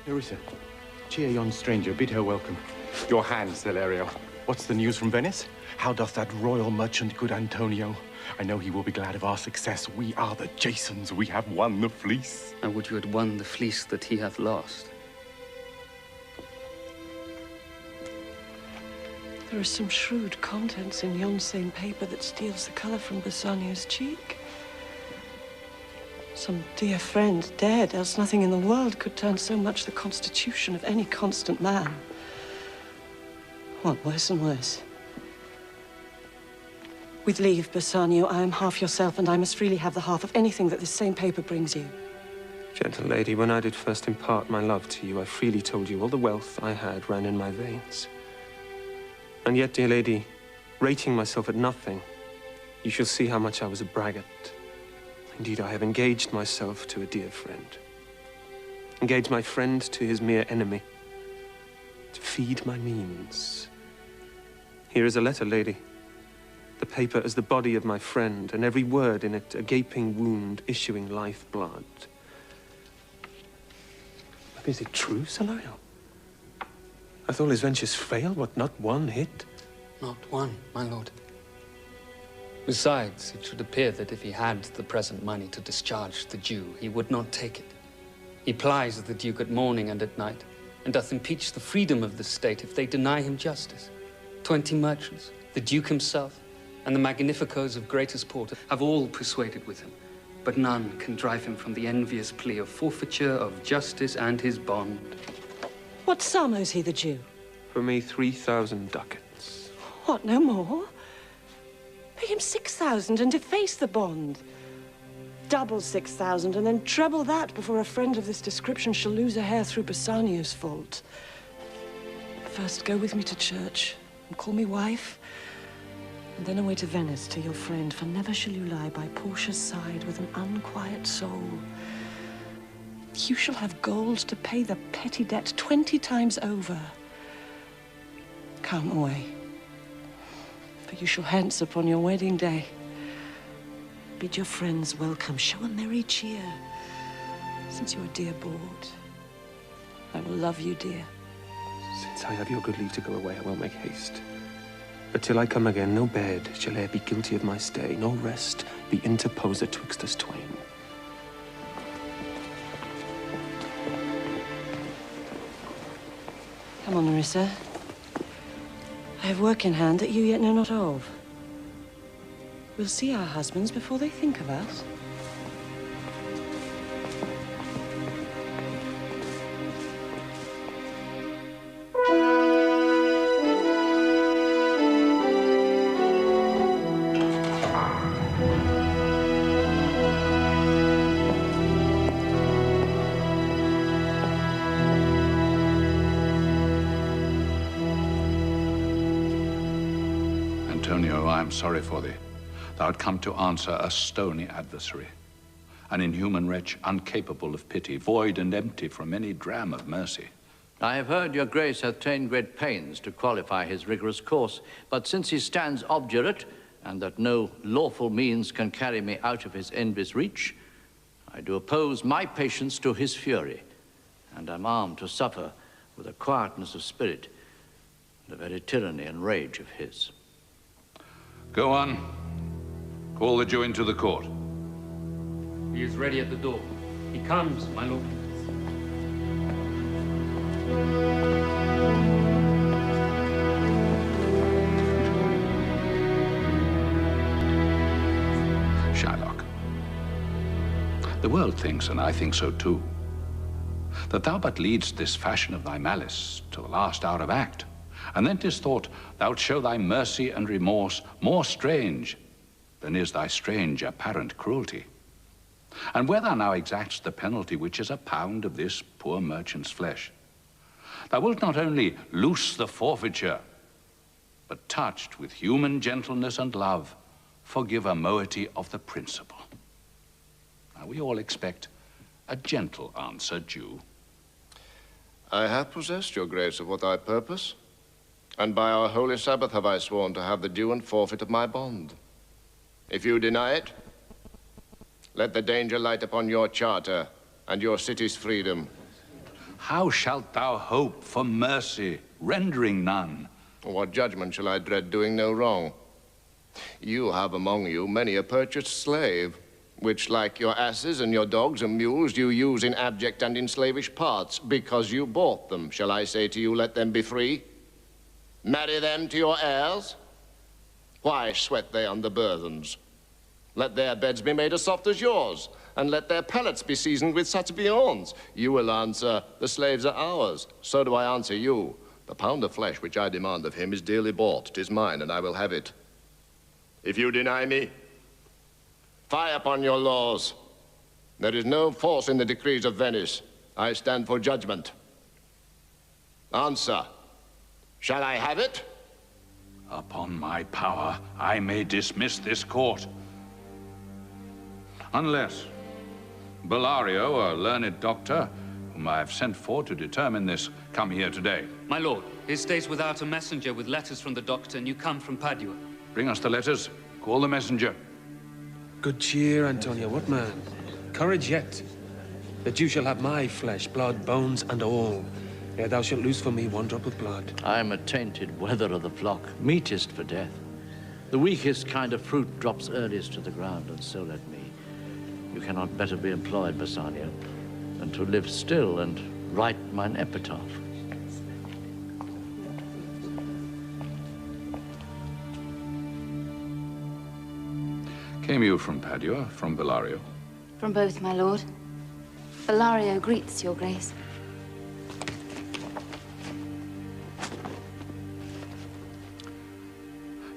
Nerissa, cheer yon stranger, bid her welcome. Your hand, Salerio. What's the news from Venice? How doth that royal merchant, good Antonio? I know he will be glad of our success. We are the Jasons. We have won the fleece. I would you had won the fleece that he hath lost. There are some shrewd contents in yon same paper that steals the colour from Bassanio's cheek. Some dear friend dead, else nothing in the world could turn so much the constitution of any constant man. What, worse and worse? With leave, Bassanio, I am half yourself, and I must freely have the half of anything that this same paper brings you. Gentle lady, when I did first impart my love to you, I freely told you all the wealth I had ran in my veins. And yet, dear lady, rating myself at nothing, you shall see how much I was a braggart. Indeed, I have engaged myself to a dear friend. Engaged my friend to his mere enemy. To feed my means. Here is a letter, lady. The paper is the body of my friend, and every word in it a gaping wound issuing life blood. But is it true, Salerio? Hath all his ventures failed? What, not one hit? Not one, my lord. Besides, it should appear that if he had the present money to discharge the Jew, he would not take it. He plies the Duke at morning and at night, and doth impeach the freedom of the state if they deny him justice. 20 merchants, the Duke himself, and the magnificos of greatest port have all persuaded with him, but none can drive him from the envious plea of forfeiture of justice and his bond. What sum owes he the Jew? For me, 3,000 ducats. What, no more? Pay him 6,000 and deface the bond. Double 6,000 and then treble that before a friend of this description shall lose a hair through Bassanio's fault. First, go with me to church and call me wife, and then away to Venice to your friend, for never shall you lie by Portia's side with an unquiet soul. You shall have gold to pay the petty debt 20 times over. Come away, for you shall hence upon your wedding day. Bid your friends welcome, show a merry cheer. Since you are dear bought, I will love you, dear. Since I have your good leave to go away, I will make haste. But till I come again, no bed shall e'er be guilty of my stay, no rest be interposer twixt us twain. Come on, Nerissa. I have work in hand that you yet know not of. We'll see our husbands before they think of us. Antonio, I am sorry for thee. Thou art come to answer a stony adversary, an inhuman wretch, incapable of pity, void and empty from any dram of mercy. I have heard your grace hath ta'en great pains to qualify his rigorous course, but since he stands obdurate, and that no lawful means can carry me out of his envious reach, I do oppose my patience to his fury, and am armed to suffer with a quietness of spirit the very tyranny and rage of his. Go on. Call the Jew into the court. He is ready at the door. He comes, my lord. Shylock, the world thinks, and I think so too, that thou but leadst this fashion of thy malice to the last hour of act, and then 'tis thought thou'lt show thy mercy and remorse more strange than is thy strange apparent cruelty. And where thou now exacts the penalty, which is a pound of this poor merchant's flesh, thou wilt not only loose the forfeiture, but touched with human gentleness and love, forgive a moiety of the principal. Now we all expect a gentle answer due. I have possessed your grace of what I purpose, and by our holy Sabbath have I sworn to have the due and forfeit of my bond. If you deny it, let the danger light upon your charter and your city's freedom. How shalt thou hope for mercy, rendering none? What judgment shall I dread doing no wrong? You have among you many a purchased slave, which, like your asses and your dogs and mules, you use in abject and in slavish parts, because you bought them. Shall I say to you, let them be free? Marry them to your heirs? Why sweat they under burthens? Let their beds be made as soft as yours, and let their pallets be seasoned with such viands. You will answer, the slaves are ours. So do I answer you. The pound of flesh which I demand of him is dearly bought. 'Tis mine, and I will have it. If you deny me, fie upon your laws. There is no force in the decrees of Venice. I stand for judgment. Answer. Shall I have it? Upon my power, I may dismiss this court. Unless Bellario, a learned doctor, whom I have sent for to determine this, come here today. My lord, he stays without a messenger with letters from the doctor, and you come from Padua. Bring us the letters. Call the messenger. Good cheer, Antonio. What man? Courage yet. That you shall have my flesh, blood, bones, and all. Ere thou shalt lose for me one drop of blood. I am a tainted wether of the flock, meetest for death. The weakest kind of fruit drops earliest to the ground, and so let me. You cannot better be employed, Bassanio, than to live still and write mine epitaph. Came you from Padua, from Bellario? From both, my lord. Bellario greets your grace.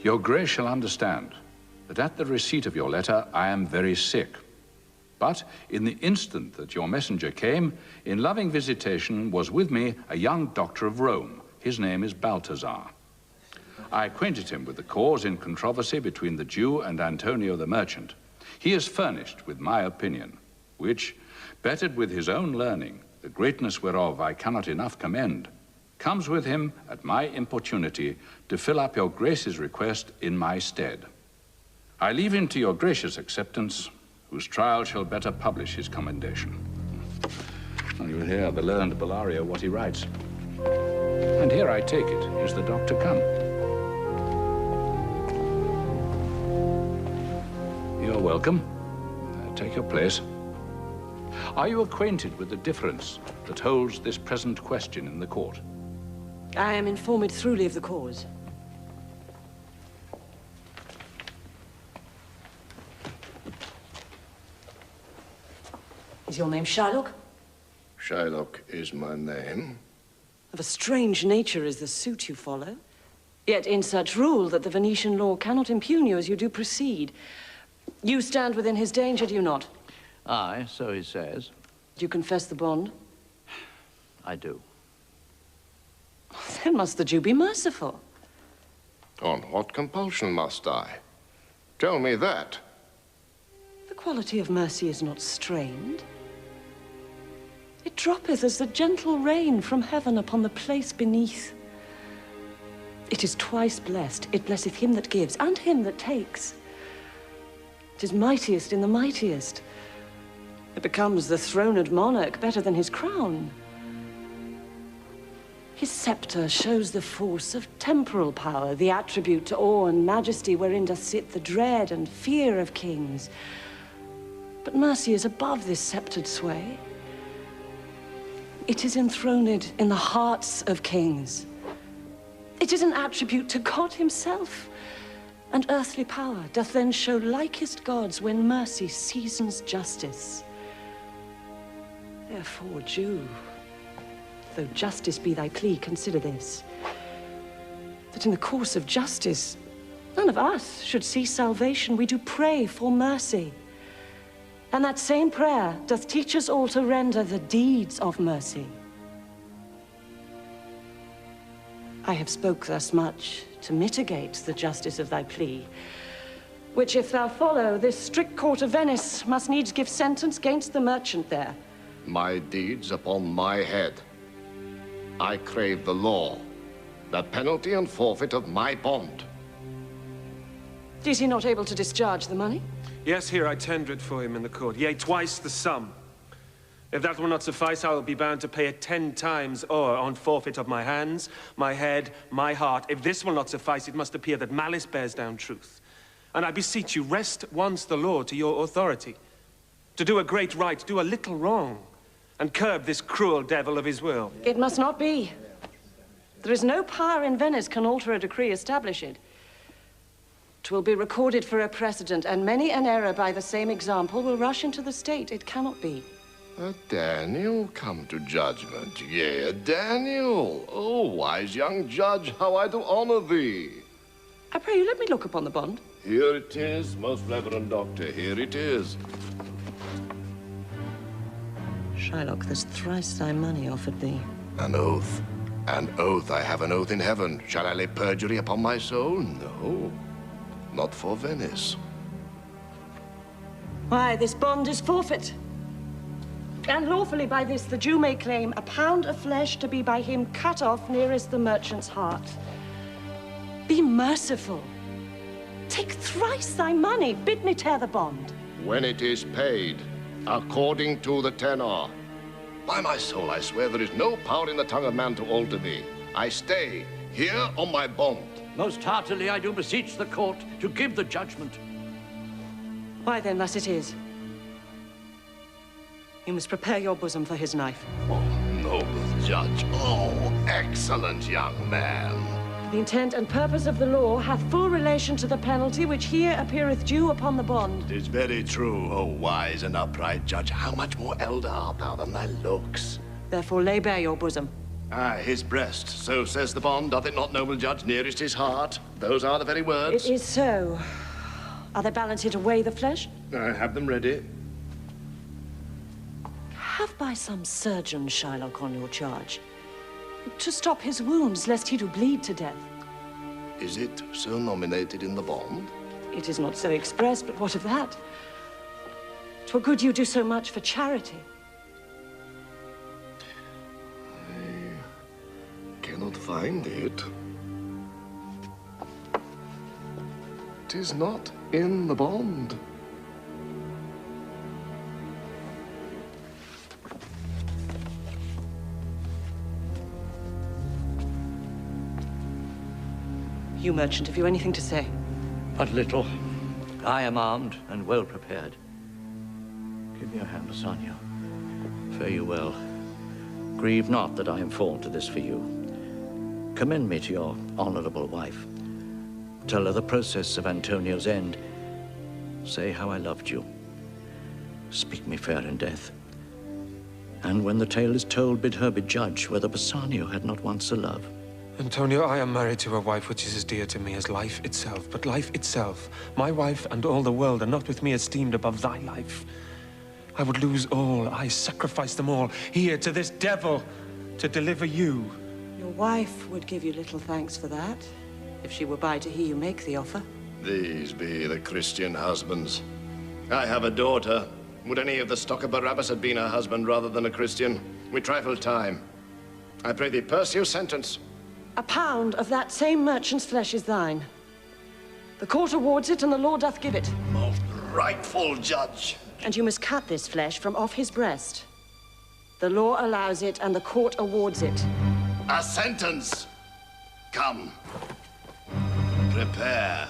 Your grace shall understand that at the receipt of your letter, I am very sick. But in the instant that your messenger came, in loving visitation was with me a young doctor of Rome. His name is Balthazar. I acquainted him with the cause in controversy between the Jew and Antonio the merchant. He is furnished with my opinion, which, bettered with his own learning, the greatness whereof I cannot enough commend, comes with him at my importunity to fill up your grace's request in my stead. I leave him to your gracious acceptance, whose trial shall better publish his commendation. And you'll hear the learned Bellario what he writes. And here, I take it, is the doctor come. You're welcome. Take your place. Are you acquainted with the difference that holds this present question in the court? I am informed thoroughly of the cause. Is your name Shylock? Shylock is my name. Of a strange nature is the suit you follow. Yet in such rule that the Venetian law cannot impugn you as you do proceed. You stand within his danger, do you not? Aye, so he says. Do you confess the bond? I do. Then must the Jew be merciful? On what compulsion must I? Tell me that. The quality of mercy is not strained. It droppeth as the gentle rain from heaven upon the place beneath. It is twice blessed. It blesseth him that gives and him that takes. It is mightiest in the mightiest. It becomes the throned monarch better than his crown. His scepter shows the force of temporal power, the attribute to awe and majesty wherein doth sit the dread and fear of kings. But mercy is above this sceptred sway. It is enthroned in the hearts of kings. It is an attribute to God himself. And earthly power doth then show likest gods when mercy seasons justice. Therefore, Jew, though justice be thy plea, consider this, that in the course of justice, none of us should see salvation. We do pray for mercy. And that same prayer doth teach us all to render the deeds of mercy. I have spoke thus much to mitigate the justice of thy plea, which if thou follow, this strict court of Venice must needs give sentence against the merchant there. My deeds upon my head. I crave the law, the penalty and forfeit of my bond. Is he not able to discharge the money? Yes, here I tender it for him in the court, yea, twice the sum. If that will not suffice, I will be bound to pay it 10 times o'er on forfeit of my hands, my head, my heart. If this will not suffice, it must appear that malice bears down truth. And I beseech you, rest once the law to your authority. To do a great right, do a little wrong, and curb this cruel devil of his will. It must not be. There is no power in Venice can alter a decree established. 'Twill be recorded for a precedent, and many an error by the same example will rush into the state. It cannot be. A Daniel come to judgment, yea, a Daniel. Oh, wise young judge, how I do honor thee. I pray you, let me look upon the bond. Here it is, most reverend doctor, here it is. Shylock, there's thrice thy money offered thee. An oath. An oath. I have an oath in heaven. Shall I lay perjury upon my soul? No. Not for Venice. Why, this bond is forfeit. And lawfully by this the Jew may claim a pound of flesh to be by him cut off nearest the merchant's heart. Be merciful. Take thrice thy money. Bid me tear the bond. When it is paid, according to the tenor. By my soul, I swear there is no power in the tongue of man to alter thee. I stay here on my bond. Most heartily I do beseech the court to give the judgment. Why then, thus it is. You must prepare your bosom for his knife. Oh, noble judge. Oh, excellent young man. The intent and purpose of the law hath full relation to the penalty which here appeareth due upon the bond. 'Tis very true, O wise and upright judge. How much more elder art thou than thy looks? Therefore lay bare your bosom. Aye, his breast. So says the bond. Doth it not, noble judge, nearest his heart? Those are the very words. It is so. Are there balance here to weigh the flesh? I have them ready. Have by some surgeon Shylock on your charge, to stop his wounds, lest he do bleed to death. Is it so nominated in the bond? It is not so expressed, but what of that? 'Twere good you do so much for charity. I cannot find it. 'Tis not in the bond. You, merchant, have you anything to say? But little. I am armed and well prepared. Give me your hand, Bassanio. Fare you well. Grieve not that I am fawn to this for you. Commend me to your honorable wife. Tell her the process of Antonio's end. Say how I loved you. Speak me fair in death. And when the tale is told, bid her be judge whether Bassanio had not once a love. Antonio, I am married to a wife which is as dear to me as life itself. But life itself, my wife and all the world, are not with me esteemed above thy life. I would lose all, I sacrifice them all, here to this devil, to deliver you. Your wife would give you little thanks for that, if she were by to hear you make the offer. These be the Christian husbands. I have a daughter. Would any of the stock of Barabbas have been her husband rather than a Christian? We trifle time. I pray thee, pursue sentence. A pound of that same merchant's flesh is thine. The court awards it, and the law doth give it. Most rightful judge. And you must cut this flesh from off his breast. The law allows it, and the court awards it. A sentence. Come. Prepare.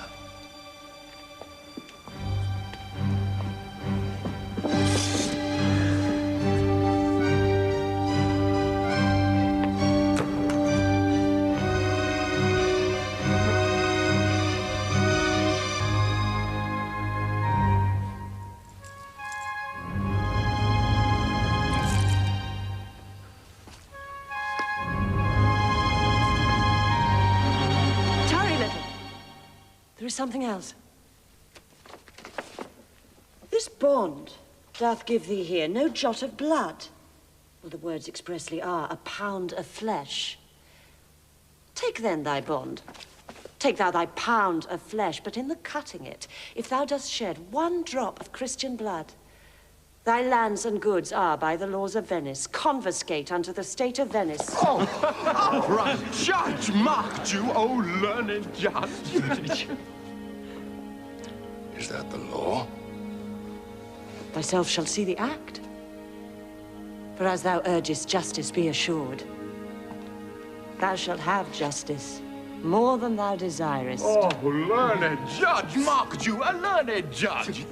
There is something else. This bond doth give thee here no jot of blood. Well, the words expressly are, a pound of flesh. Take then thy bond. Take thou thy pound of flesh, but in the cutting it, if thou dost shed one drop of Christian blood, thy lands and goods are, by the laws of Venice, confiscate unto the state of Venice. Oh, right, Judge, marked you, oh learned judge. Is that the law? Thyself shalt see the act. For as thou urgest justice, be assured, thou shalt have justice, more than thou desirest. Oh, learned judge, marked you, a learned judge.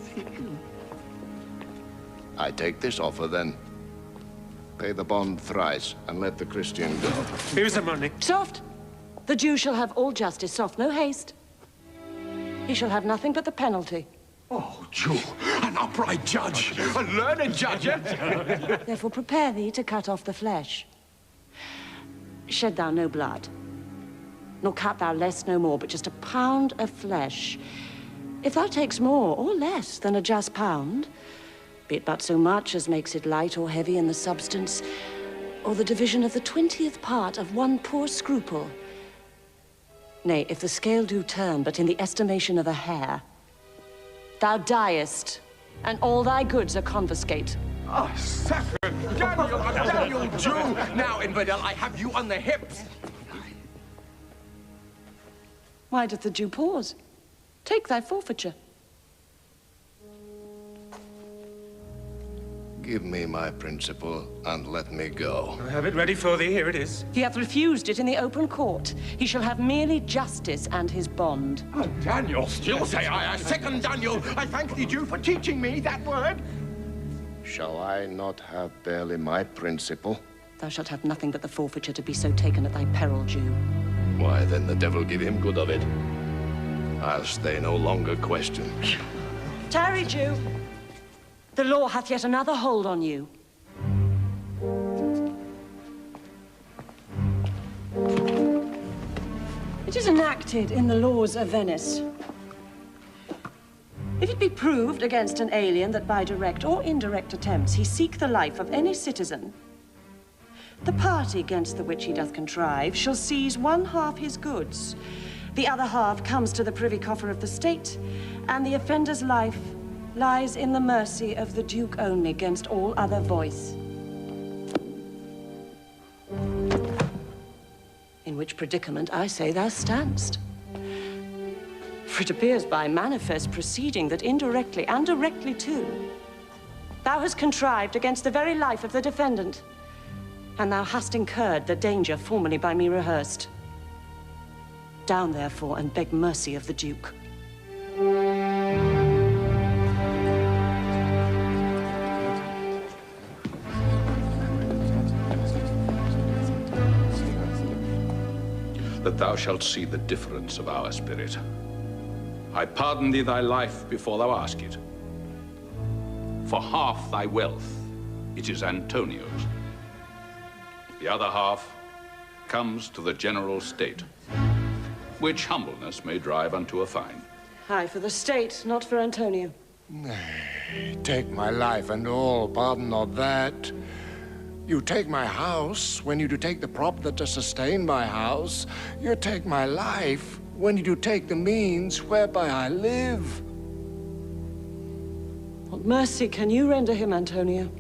I take this offer, then. Pay the bond thrice, and let the Christian go. Here's the money. Soft! The Jew shall have all justice, soft, no haste. He shall have nothing but the penalty. Oh, Jew, an upright judge, a learned judge, eh? Therefore prepare thee to cut off the flesh. Shed thou no blood, nor cut thou less no more, but just a pound of flesh. If thou takes more or less than a just pound, be it but so much as makes it light or heavy in the substance, or the division of the 20th part of one poor scruple. Nay, if the scale do turn but in the estimation of a hair, thou diest, and all thy goods are confiscate. Oh, second, Daniel, Jew. Now, infidel, I have you on the hips. Why doth the Jew pause? Take thy forfeiture. Give me my principal, and let me go. I have it ready for thee. Here it is. He hath refused it in the open court. He shall have merely justice and his bond. Oh, Daniel, still say I second Daniel. I thank thee, Jew, for teaching me that word. Shall I not have barely my principal? Thou shalt have nothing but the forfeiture to be so taken at thy peril, Jew. Why, then the devil give him good of it. I'll stay no longer questioned. Tarry, Jew. The law hath yet another hold on you. It is enacted in the laws of Venice. If it be proved against an alien that by direct or indirect attempts he seek the life of any citizen, the party against the which he doth contrive shall seize one half his goods. The other half comes to the privy coffer of the state, and the offender's life lies in the mercy of the Duke only, against all other voice. In which predicament I say thou standst. For it appears by manifest proceeding that indirectly, and directly too, thou hast contrived against the very life of the defendant, and thou hast incurred the danger formerly by me rehearsed. Down, therefore, and beg mercy of the Duke. That thou shalt see the difference of our spirit. I pardon thee thy life before thou ask it. For half thy wealth, it is Antonio's. The other half comes to the general state, which humbleness may drive unto a fine. Aye, for the state, not for Antonio. Nay, take my life and all, pardon not that. You take my house when you do take the prop that does sustain my house. You take my life when you do take the means whereby I live. What mercy can you render him, Antonio?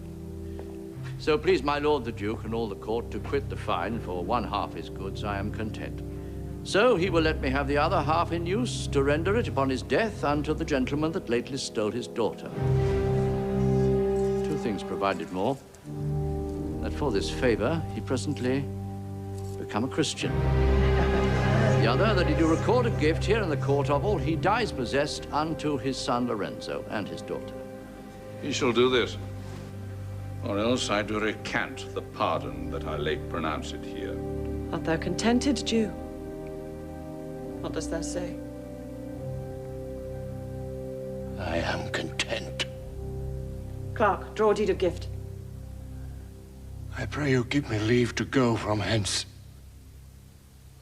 So please my lord the Duke and all the court to quit the fine for one half his goods, I am content. So he will let me have the other half in use to render it upon his death unto the gentleman that lately stole his daughter. Two things provided more. That for this favor he presently become a Christian. The other, that he do record a gift here in the court of all he dies possessed unto his son Lorenzo and his daughter. He shall do this, or else I do recant the pardon that I late pronounced here. Art thou contented, Jew? What dost thou say? I am content. Clerk, draw a deed of gift. I pray you give me leave to go from hence.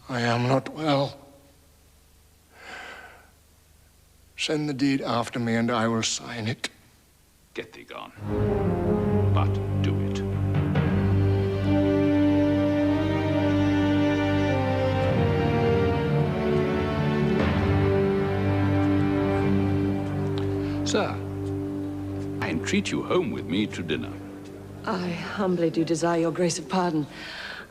I am not well. Send the deed after me, and I will sign it. Get thee gone. But do it. Sir, I entreat you home with me to dinner. I humbly do desire your grace of pardon.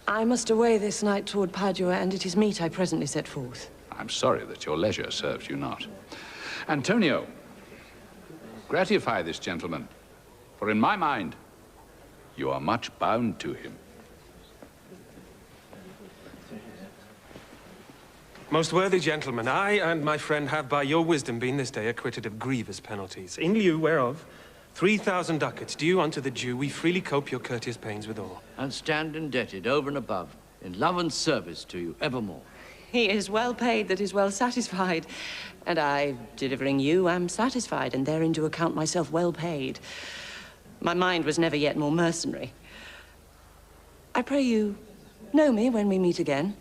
I must away this night toward Padua, and it is meet I presently set forth. I'm sorry that your leisure serves you not. Antonio, gratify this gentleman, for in my mind, you are much bound to him. Most worthy gentlemen, I and my friend have by your wisdom been this day acquitted of grievous penalties, in lieu whereof 3,000 ducats due unto the Jew we freely cope your courteous pains withal. And stand indebted over and above, in love and service to you evermore. He is well paid that is well satisfied, and I, delivering you, am satisfied, and therein do account myself well paid. My mind was never yet more mercenary. I pray you, know me when we meet again.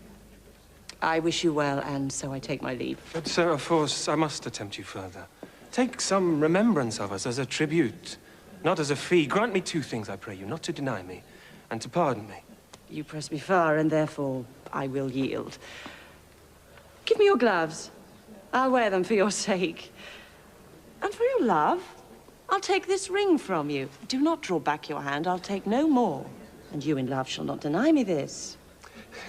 I wish you well, and so I take my leave. But, sir, of course, I must attempt you further. Take some remembrance of us as a tribute, not as a fee. Grant me two things, I pray you, not to deny me, and to pardon me. You press me far, and therefore I will yield. Give me your gloves. I'll wear them for your sake. And for your love, I'll take this ring from you. Do not draw back your hand, I'll take no more. And you in love shall not deny me this.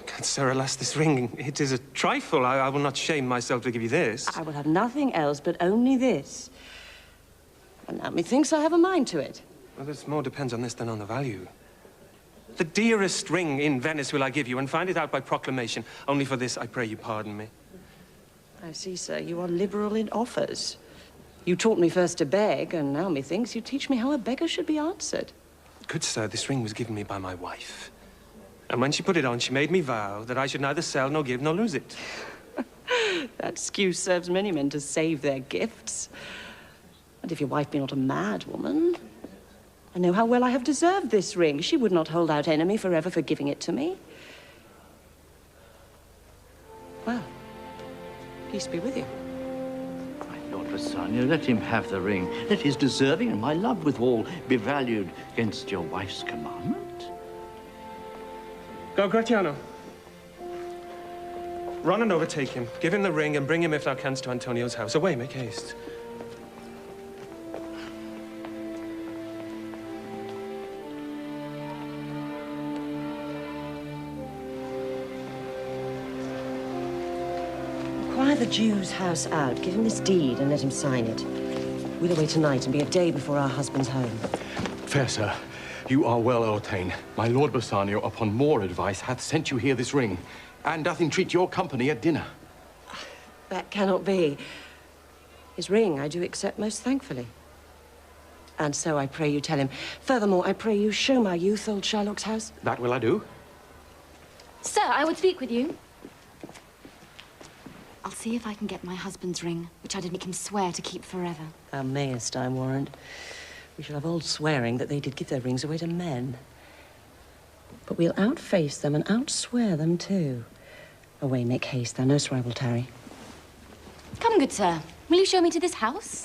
God, sir, alas, this ring, it is a trifle. I will not shame myself to give you this. I will have nothing else but only this. And now methinks I have a mind to it. Well, this more depends on this than on the value. The dearest ring in Venice will I give you, and find it out by proclamation. Only for this, I pray you pardon me. I see, sir, you are liberal in offers. You taught me first to beg, and now methinks you teach me how a beggar should be answered. Good sir, this ring was given me by my wife. And when she put it on, she made me vow that I should neither sell, nor give, nor lose it. That excuse serves many men to save their gifts. And if your wife be not a mad woman, I know how well I have deserved this ring. She would not hold out enemy forever for giving it to me. Well, peace be with you. My Lord Bassanio, let him have the ring. Let his deserving and my love withal be valued against your wife's commandment. Go, Gratiano. Run and overtake him. Give him the ring and bring him, if thou canst, to Antonio's house. Away, make haste. Inquire the Jew's house out. Give him this deed and let him sign it. We'll away tonight and be a day before our husband's home. Fair sir, you are well o'ertaken. My Lord Bassanio, upon more advice, hath sent you here this ring, and doth entreat your company at dinner. That cannot be. His ring I do accept most thankfully. And so I pray you tell him. Furthermore, I pray you show my youth old Shylock's house. That will I do. Sir, I would speak with you. I'll see if I can get my husband's ring, which I did make him swear to keep forever. Thou mayest, I warrant. We shall have old swearing that they did give their rings away to men. But we'll outface them and outswear them too. Away, make haste, thou knowst where I will tarry. Come, good sir. Will you show me to this house?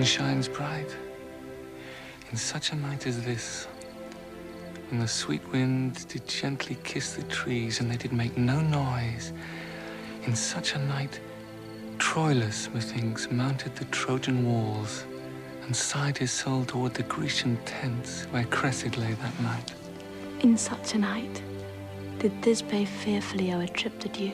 Shines bright in such a night as this, when the sweet wind did gently kiss the trees and they did make no noise. In such a night, Troilus, methinks, mounted the Trojan walls and sighed his soul toward the Grecian tents where Cressid lay that night. In such a night, did Thisbe fearfully o'er trip the dew,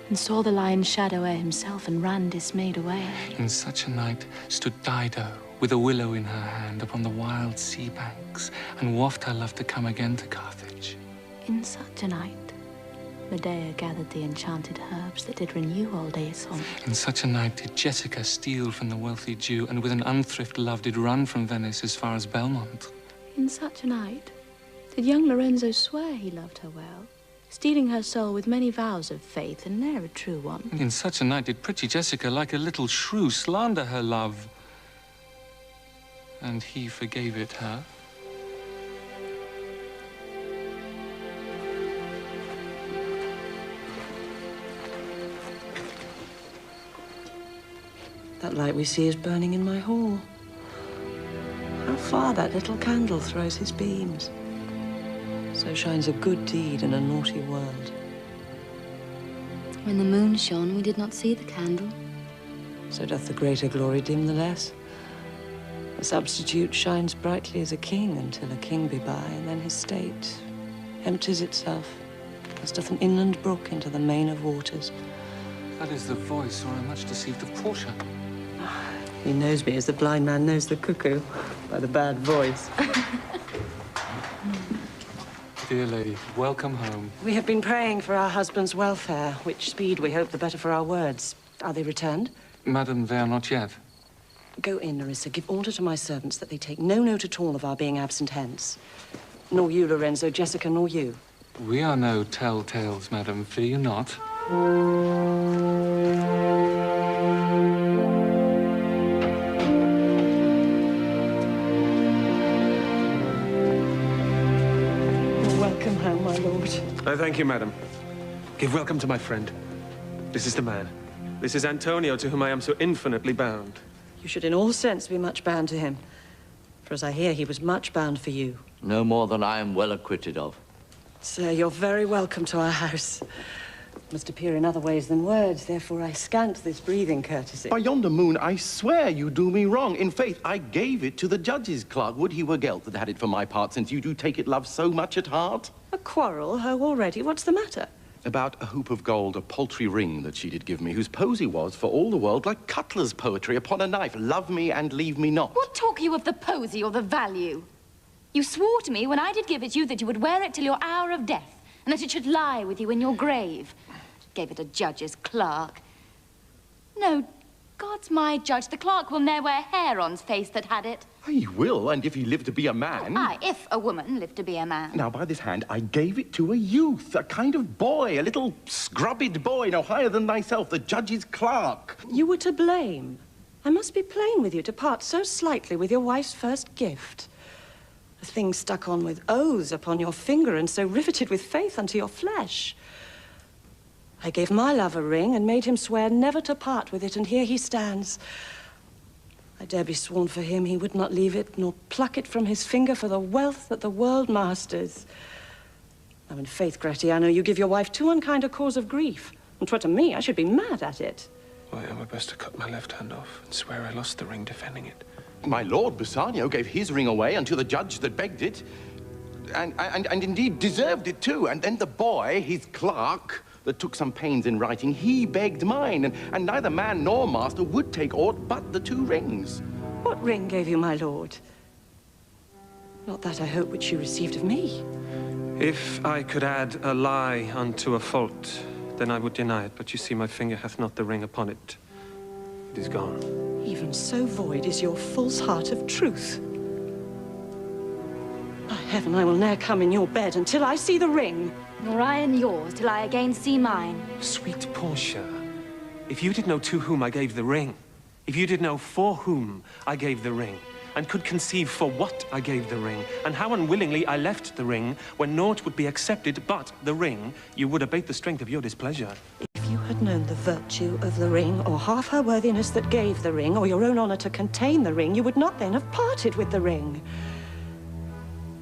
and saw the lion's shadow ere himself, and ran dismayed away. In such a night stood Dido, with a willow in her hand, upon the wild sea banks, and waft her love to come again to Carthage. In such a night, Medea gathered the enchanted herbs that did renew old Aeson. In such a night did Jessica steal from the wealthy Jew, and with an unthrift love did run from Venice as far as Belmont. In such a night, did young Lorenzo swear he loved her well, stealing her soul with many vows of faith, and ne'er a true one? In such a night did pretty Jessica, like a little shrew, slander her love. And he forgave it her. That light we see is burning in my hall. How far that little candle throws his beams. So shines a good deed in a naughty world. When the moon shone, we did not see the candle. So doth the greater glory dim the less. A substitute shines brightly as a king until a king be by, and then his state empties itself, as doth an inland brook into the main of waters. That is the voice, or I'm much deceived, of Portia. He knows me as the blind man knows the cuckoo, by the bad voice. Dear lady, welcome home. We have been praying for our husband's welfare, which speed we hope the better for our words. Are they returned? Madam, they are not yet. Go in, Nerissa. Give order to my servants that they take no note at all of our being absent hence. Nor you, Lorenzo, Jessica, nor you. We are no telltales, madam. Fear you not. Welcome home, my lord. I thank you, madam. Give welcome to my friend. This is the man. This is Antonio, to whom I am so infinitely bound. You should in all sense be much bound to him. For as I hear, he was much bound for you. No more than I am well acquitted of. Sir, you're very welcome to our house. Must appear in other ways than words, therefore I scant this breathing courtesy. By yonder moon, I swear you do me wrong. In faith, I gave it to the judge's clerk. Would he were Gelt that had it for my part, since you do take it, love, so much at heart? A quarrel, ho, already? What's the matter? About a hoop of gold, a paltry ring that she did give me, whose posy was, for all the world, like cutler's poetry upon a knife. Love me and leave me not. What talk you of the posy or the value? You swore to me when I did give it you that you would wear it till your hour of death, and that it should lie with you in your grave. Gave it a judge's clerk. No, God's my judge, the clerk will ne'er wear hair on's face that had it. He will, and if he live to be a man. Aye, if a woman lived to be a man. Now, by this hand, I gave it to a youth, a kind of boy, a little scrubbed boy, no higher than thyself, the judge's clerk. You were to blame. I must be plain with you to part so slightly with your wife's first gift. A thing stuck on with oaths upon your finger and so riveted with faith unto your flesh. I gave my love a ring and made him swear never to part with it, and here he stands. I dare be sworn for him he would not leave it, nor pluck it from his finger for the wealth that the world masters. Now, in faith, Gratiano, you give your wife too unkind a cause of grief. And 'twere to me, I should be mad at it. Why, I were best to cut my left hand off and swear I lost the ring defending it. My lord Bassanio gave his ring away unto the judge that begged it, and indeed deserved it too. And then the boy, his clerk, that took some pains in writing, he begged mine, and neither man nor master would take aught but the 2 rings. What ring gave you, my lord? Not that, I hope, which you received of me. If I could add a lie unto a fault, then I would deny it. But you see, my finger hath not the ring upon it. It is gone. Even so void is your false heart of truth. By heaven, I will ne'er come in your bed until I see the ring. Nor I in yours till I again see mine. Sweet Portia, if you did know to whom I gave the ring, if you did know for whom I gave the ring, and could conceive for what I gave the ring, and how unwillingly I left the ring, when naught would be accepted but the ring, you would abate the strength of your displeasure. If you had known the virtue of the ring, or half her worthiness that gave the ring, or your own honor to contain the ring, you would not then have parted with the ring.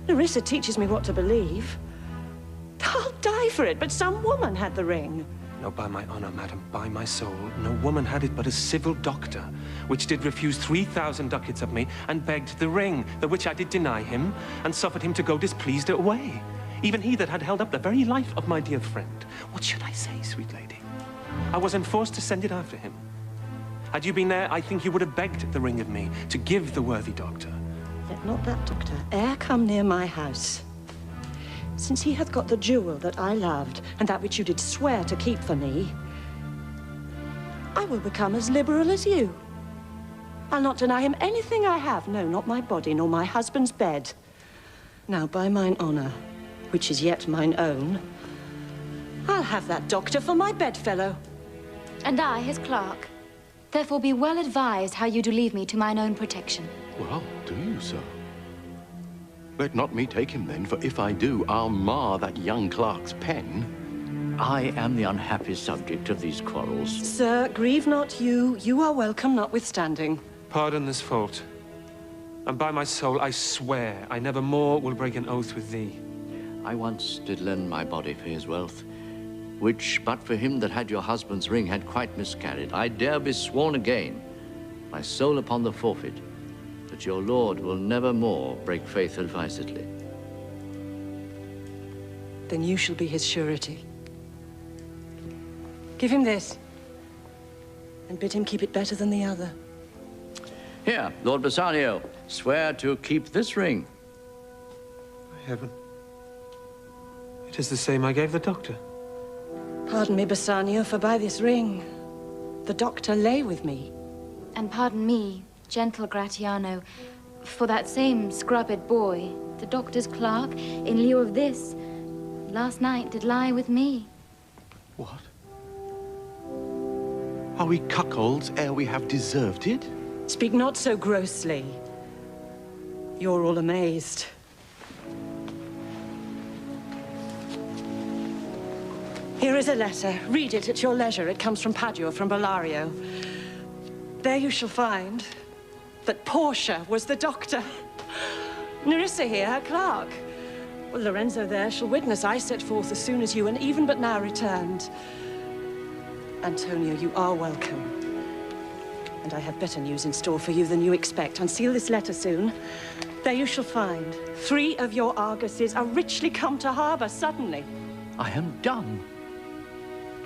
Nerissa teaches me what to believe. I'll die for it, but some woman had the ring. No, by my honor, madam, by my soul, no woman had it but a civil doctor, which did refuse 3,000 ducats of me, and begged the ring, the which I did deny him, and suffered him to go displeased away. Even he that had held up the very life of my dear friend. What should I say, sweet lady? I was enforced to send it after him. Had you been there, I think you would have begged the ring of me to give the worthy doctor. Let not that doctor e'er come near my house. Since he hath got the jewel that I loved, and that which you did swear to keep for me, I will become as liberal as you. I'll not deny him anything I have, no, not my body, nor my husband's bed. Now, by mine honour, which is yet mine own, I'll have that doctor for my bedfellow. And I, his clerk. Therefore be well advised how you do leave me to mine own protection. Well, do you so? Let not me take him then, for if I do, I'll mar that young clerk's pen. I am the unhappy subject of these quarrels. Sir, grieve not you. You are welcome notwithstanding. Pardon this fault. And by my soul, I swear I never more will break an oath with thee. I once did lend my body for his wealth, which, but for him that had your husband's ring, had quite miscarried. I dare be sworn again, my soul upon the forfeit, that your lord will never more break faith advisedly. Then you shall be his surety. Give him this, and bid him keep it better than the other. Here, Lord Bassanio, swear to keep this ring. By heaven. It is the same I gave the doctor. Pardon me, Bassanio, for by this ring, the doctor lay with me. And pardon me, gentle Gratiano, for that same scrubbed boy, the doctor's clerk, in lieu of this, last night did lie with me. What? Are we cuckolds ere we have deserved it? Speak not so grossly. You're all amazed. Here is a letter. Read it at your leisure. It comes from Padua, from Bellario. There you shall find that Portia was the doctor. Nerissa here, her clerk. Well, Lorenzo there shall witness I set forth as soon as you, and even but now returned. Antonio, you are welcome. And I have better news in store for you than you expect. Unseal this letter soon. There you shall find 3 of your argosies are richly come to harbour suddenly. I am done.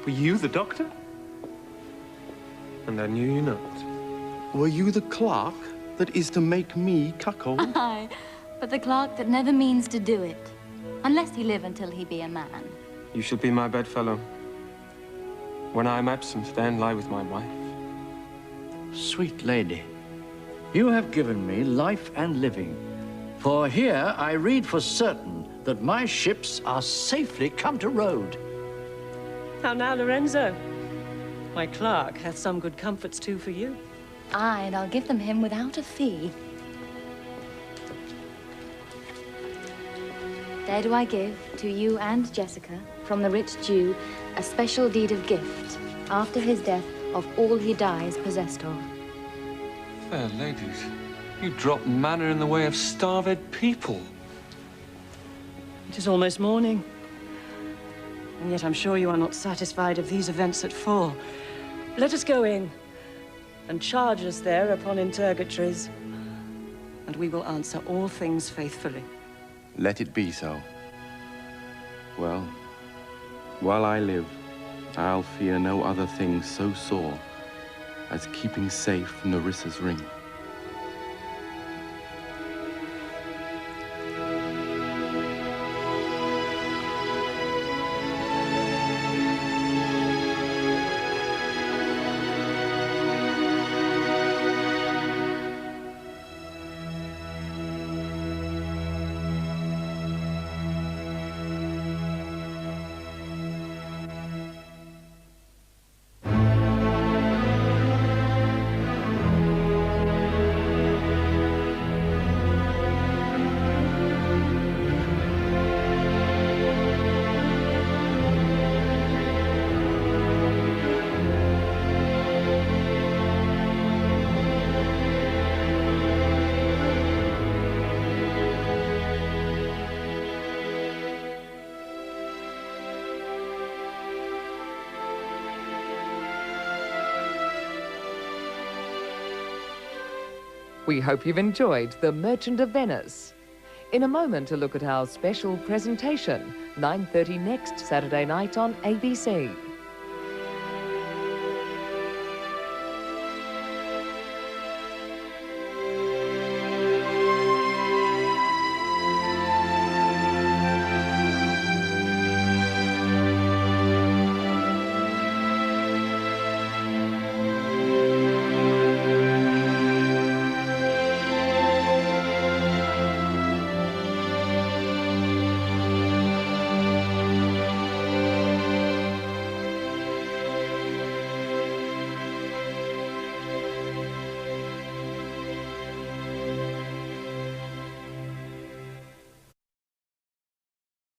Were you the doctor? And I knew you not. Were you the clerk that is to make me cuckold? Aye, but the clerk that never means to do it, unless he live until he be a man. You shall be my bedfellow. When I am absent, then lie with my wife. Sweet lady, you have given me life and living. For here I read for certain that my ships are safely come to road. How now, Lorenzo? My clerk hath some good comforts too for you. Aye, and I'll give them him without a fee. There do I give to you and Jessica, from the rich Jew, a special deed of gift, after his death, of all he dies possessed of. Fair ladies, you drop manna in the way of starved people. It is almost morning. And yet I'm sure you are not satisfied of these events at full. Let us go in and charge us there upon interrogatories, and we will answer all things faithfully. Let it be so. Well, while I live, I'll fear no other thing so sore as keeping safe Nerissa's ring. We hope you've enjoyed The Merchant of Venice. In a moment, a look at our special presentation, 9:30 next Saturday night on ABC.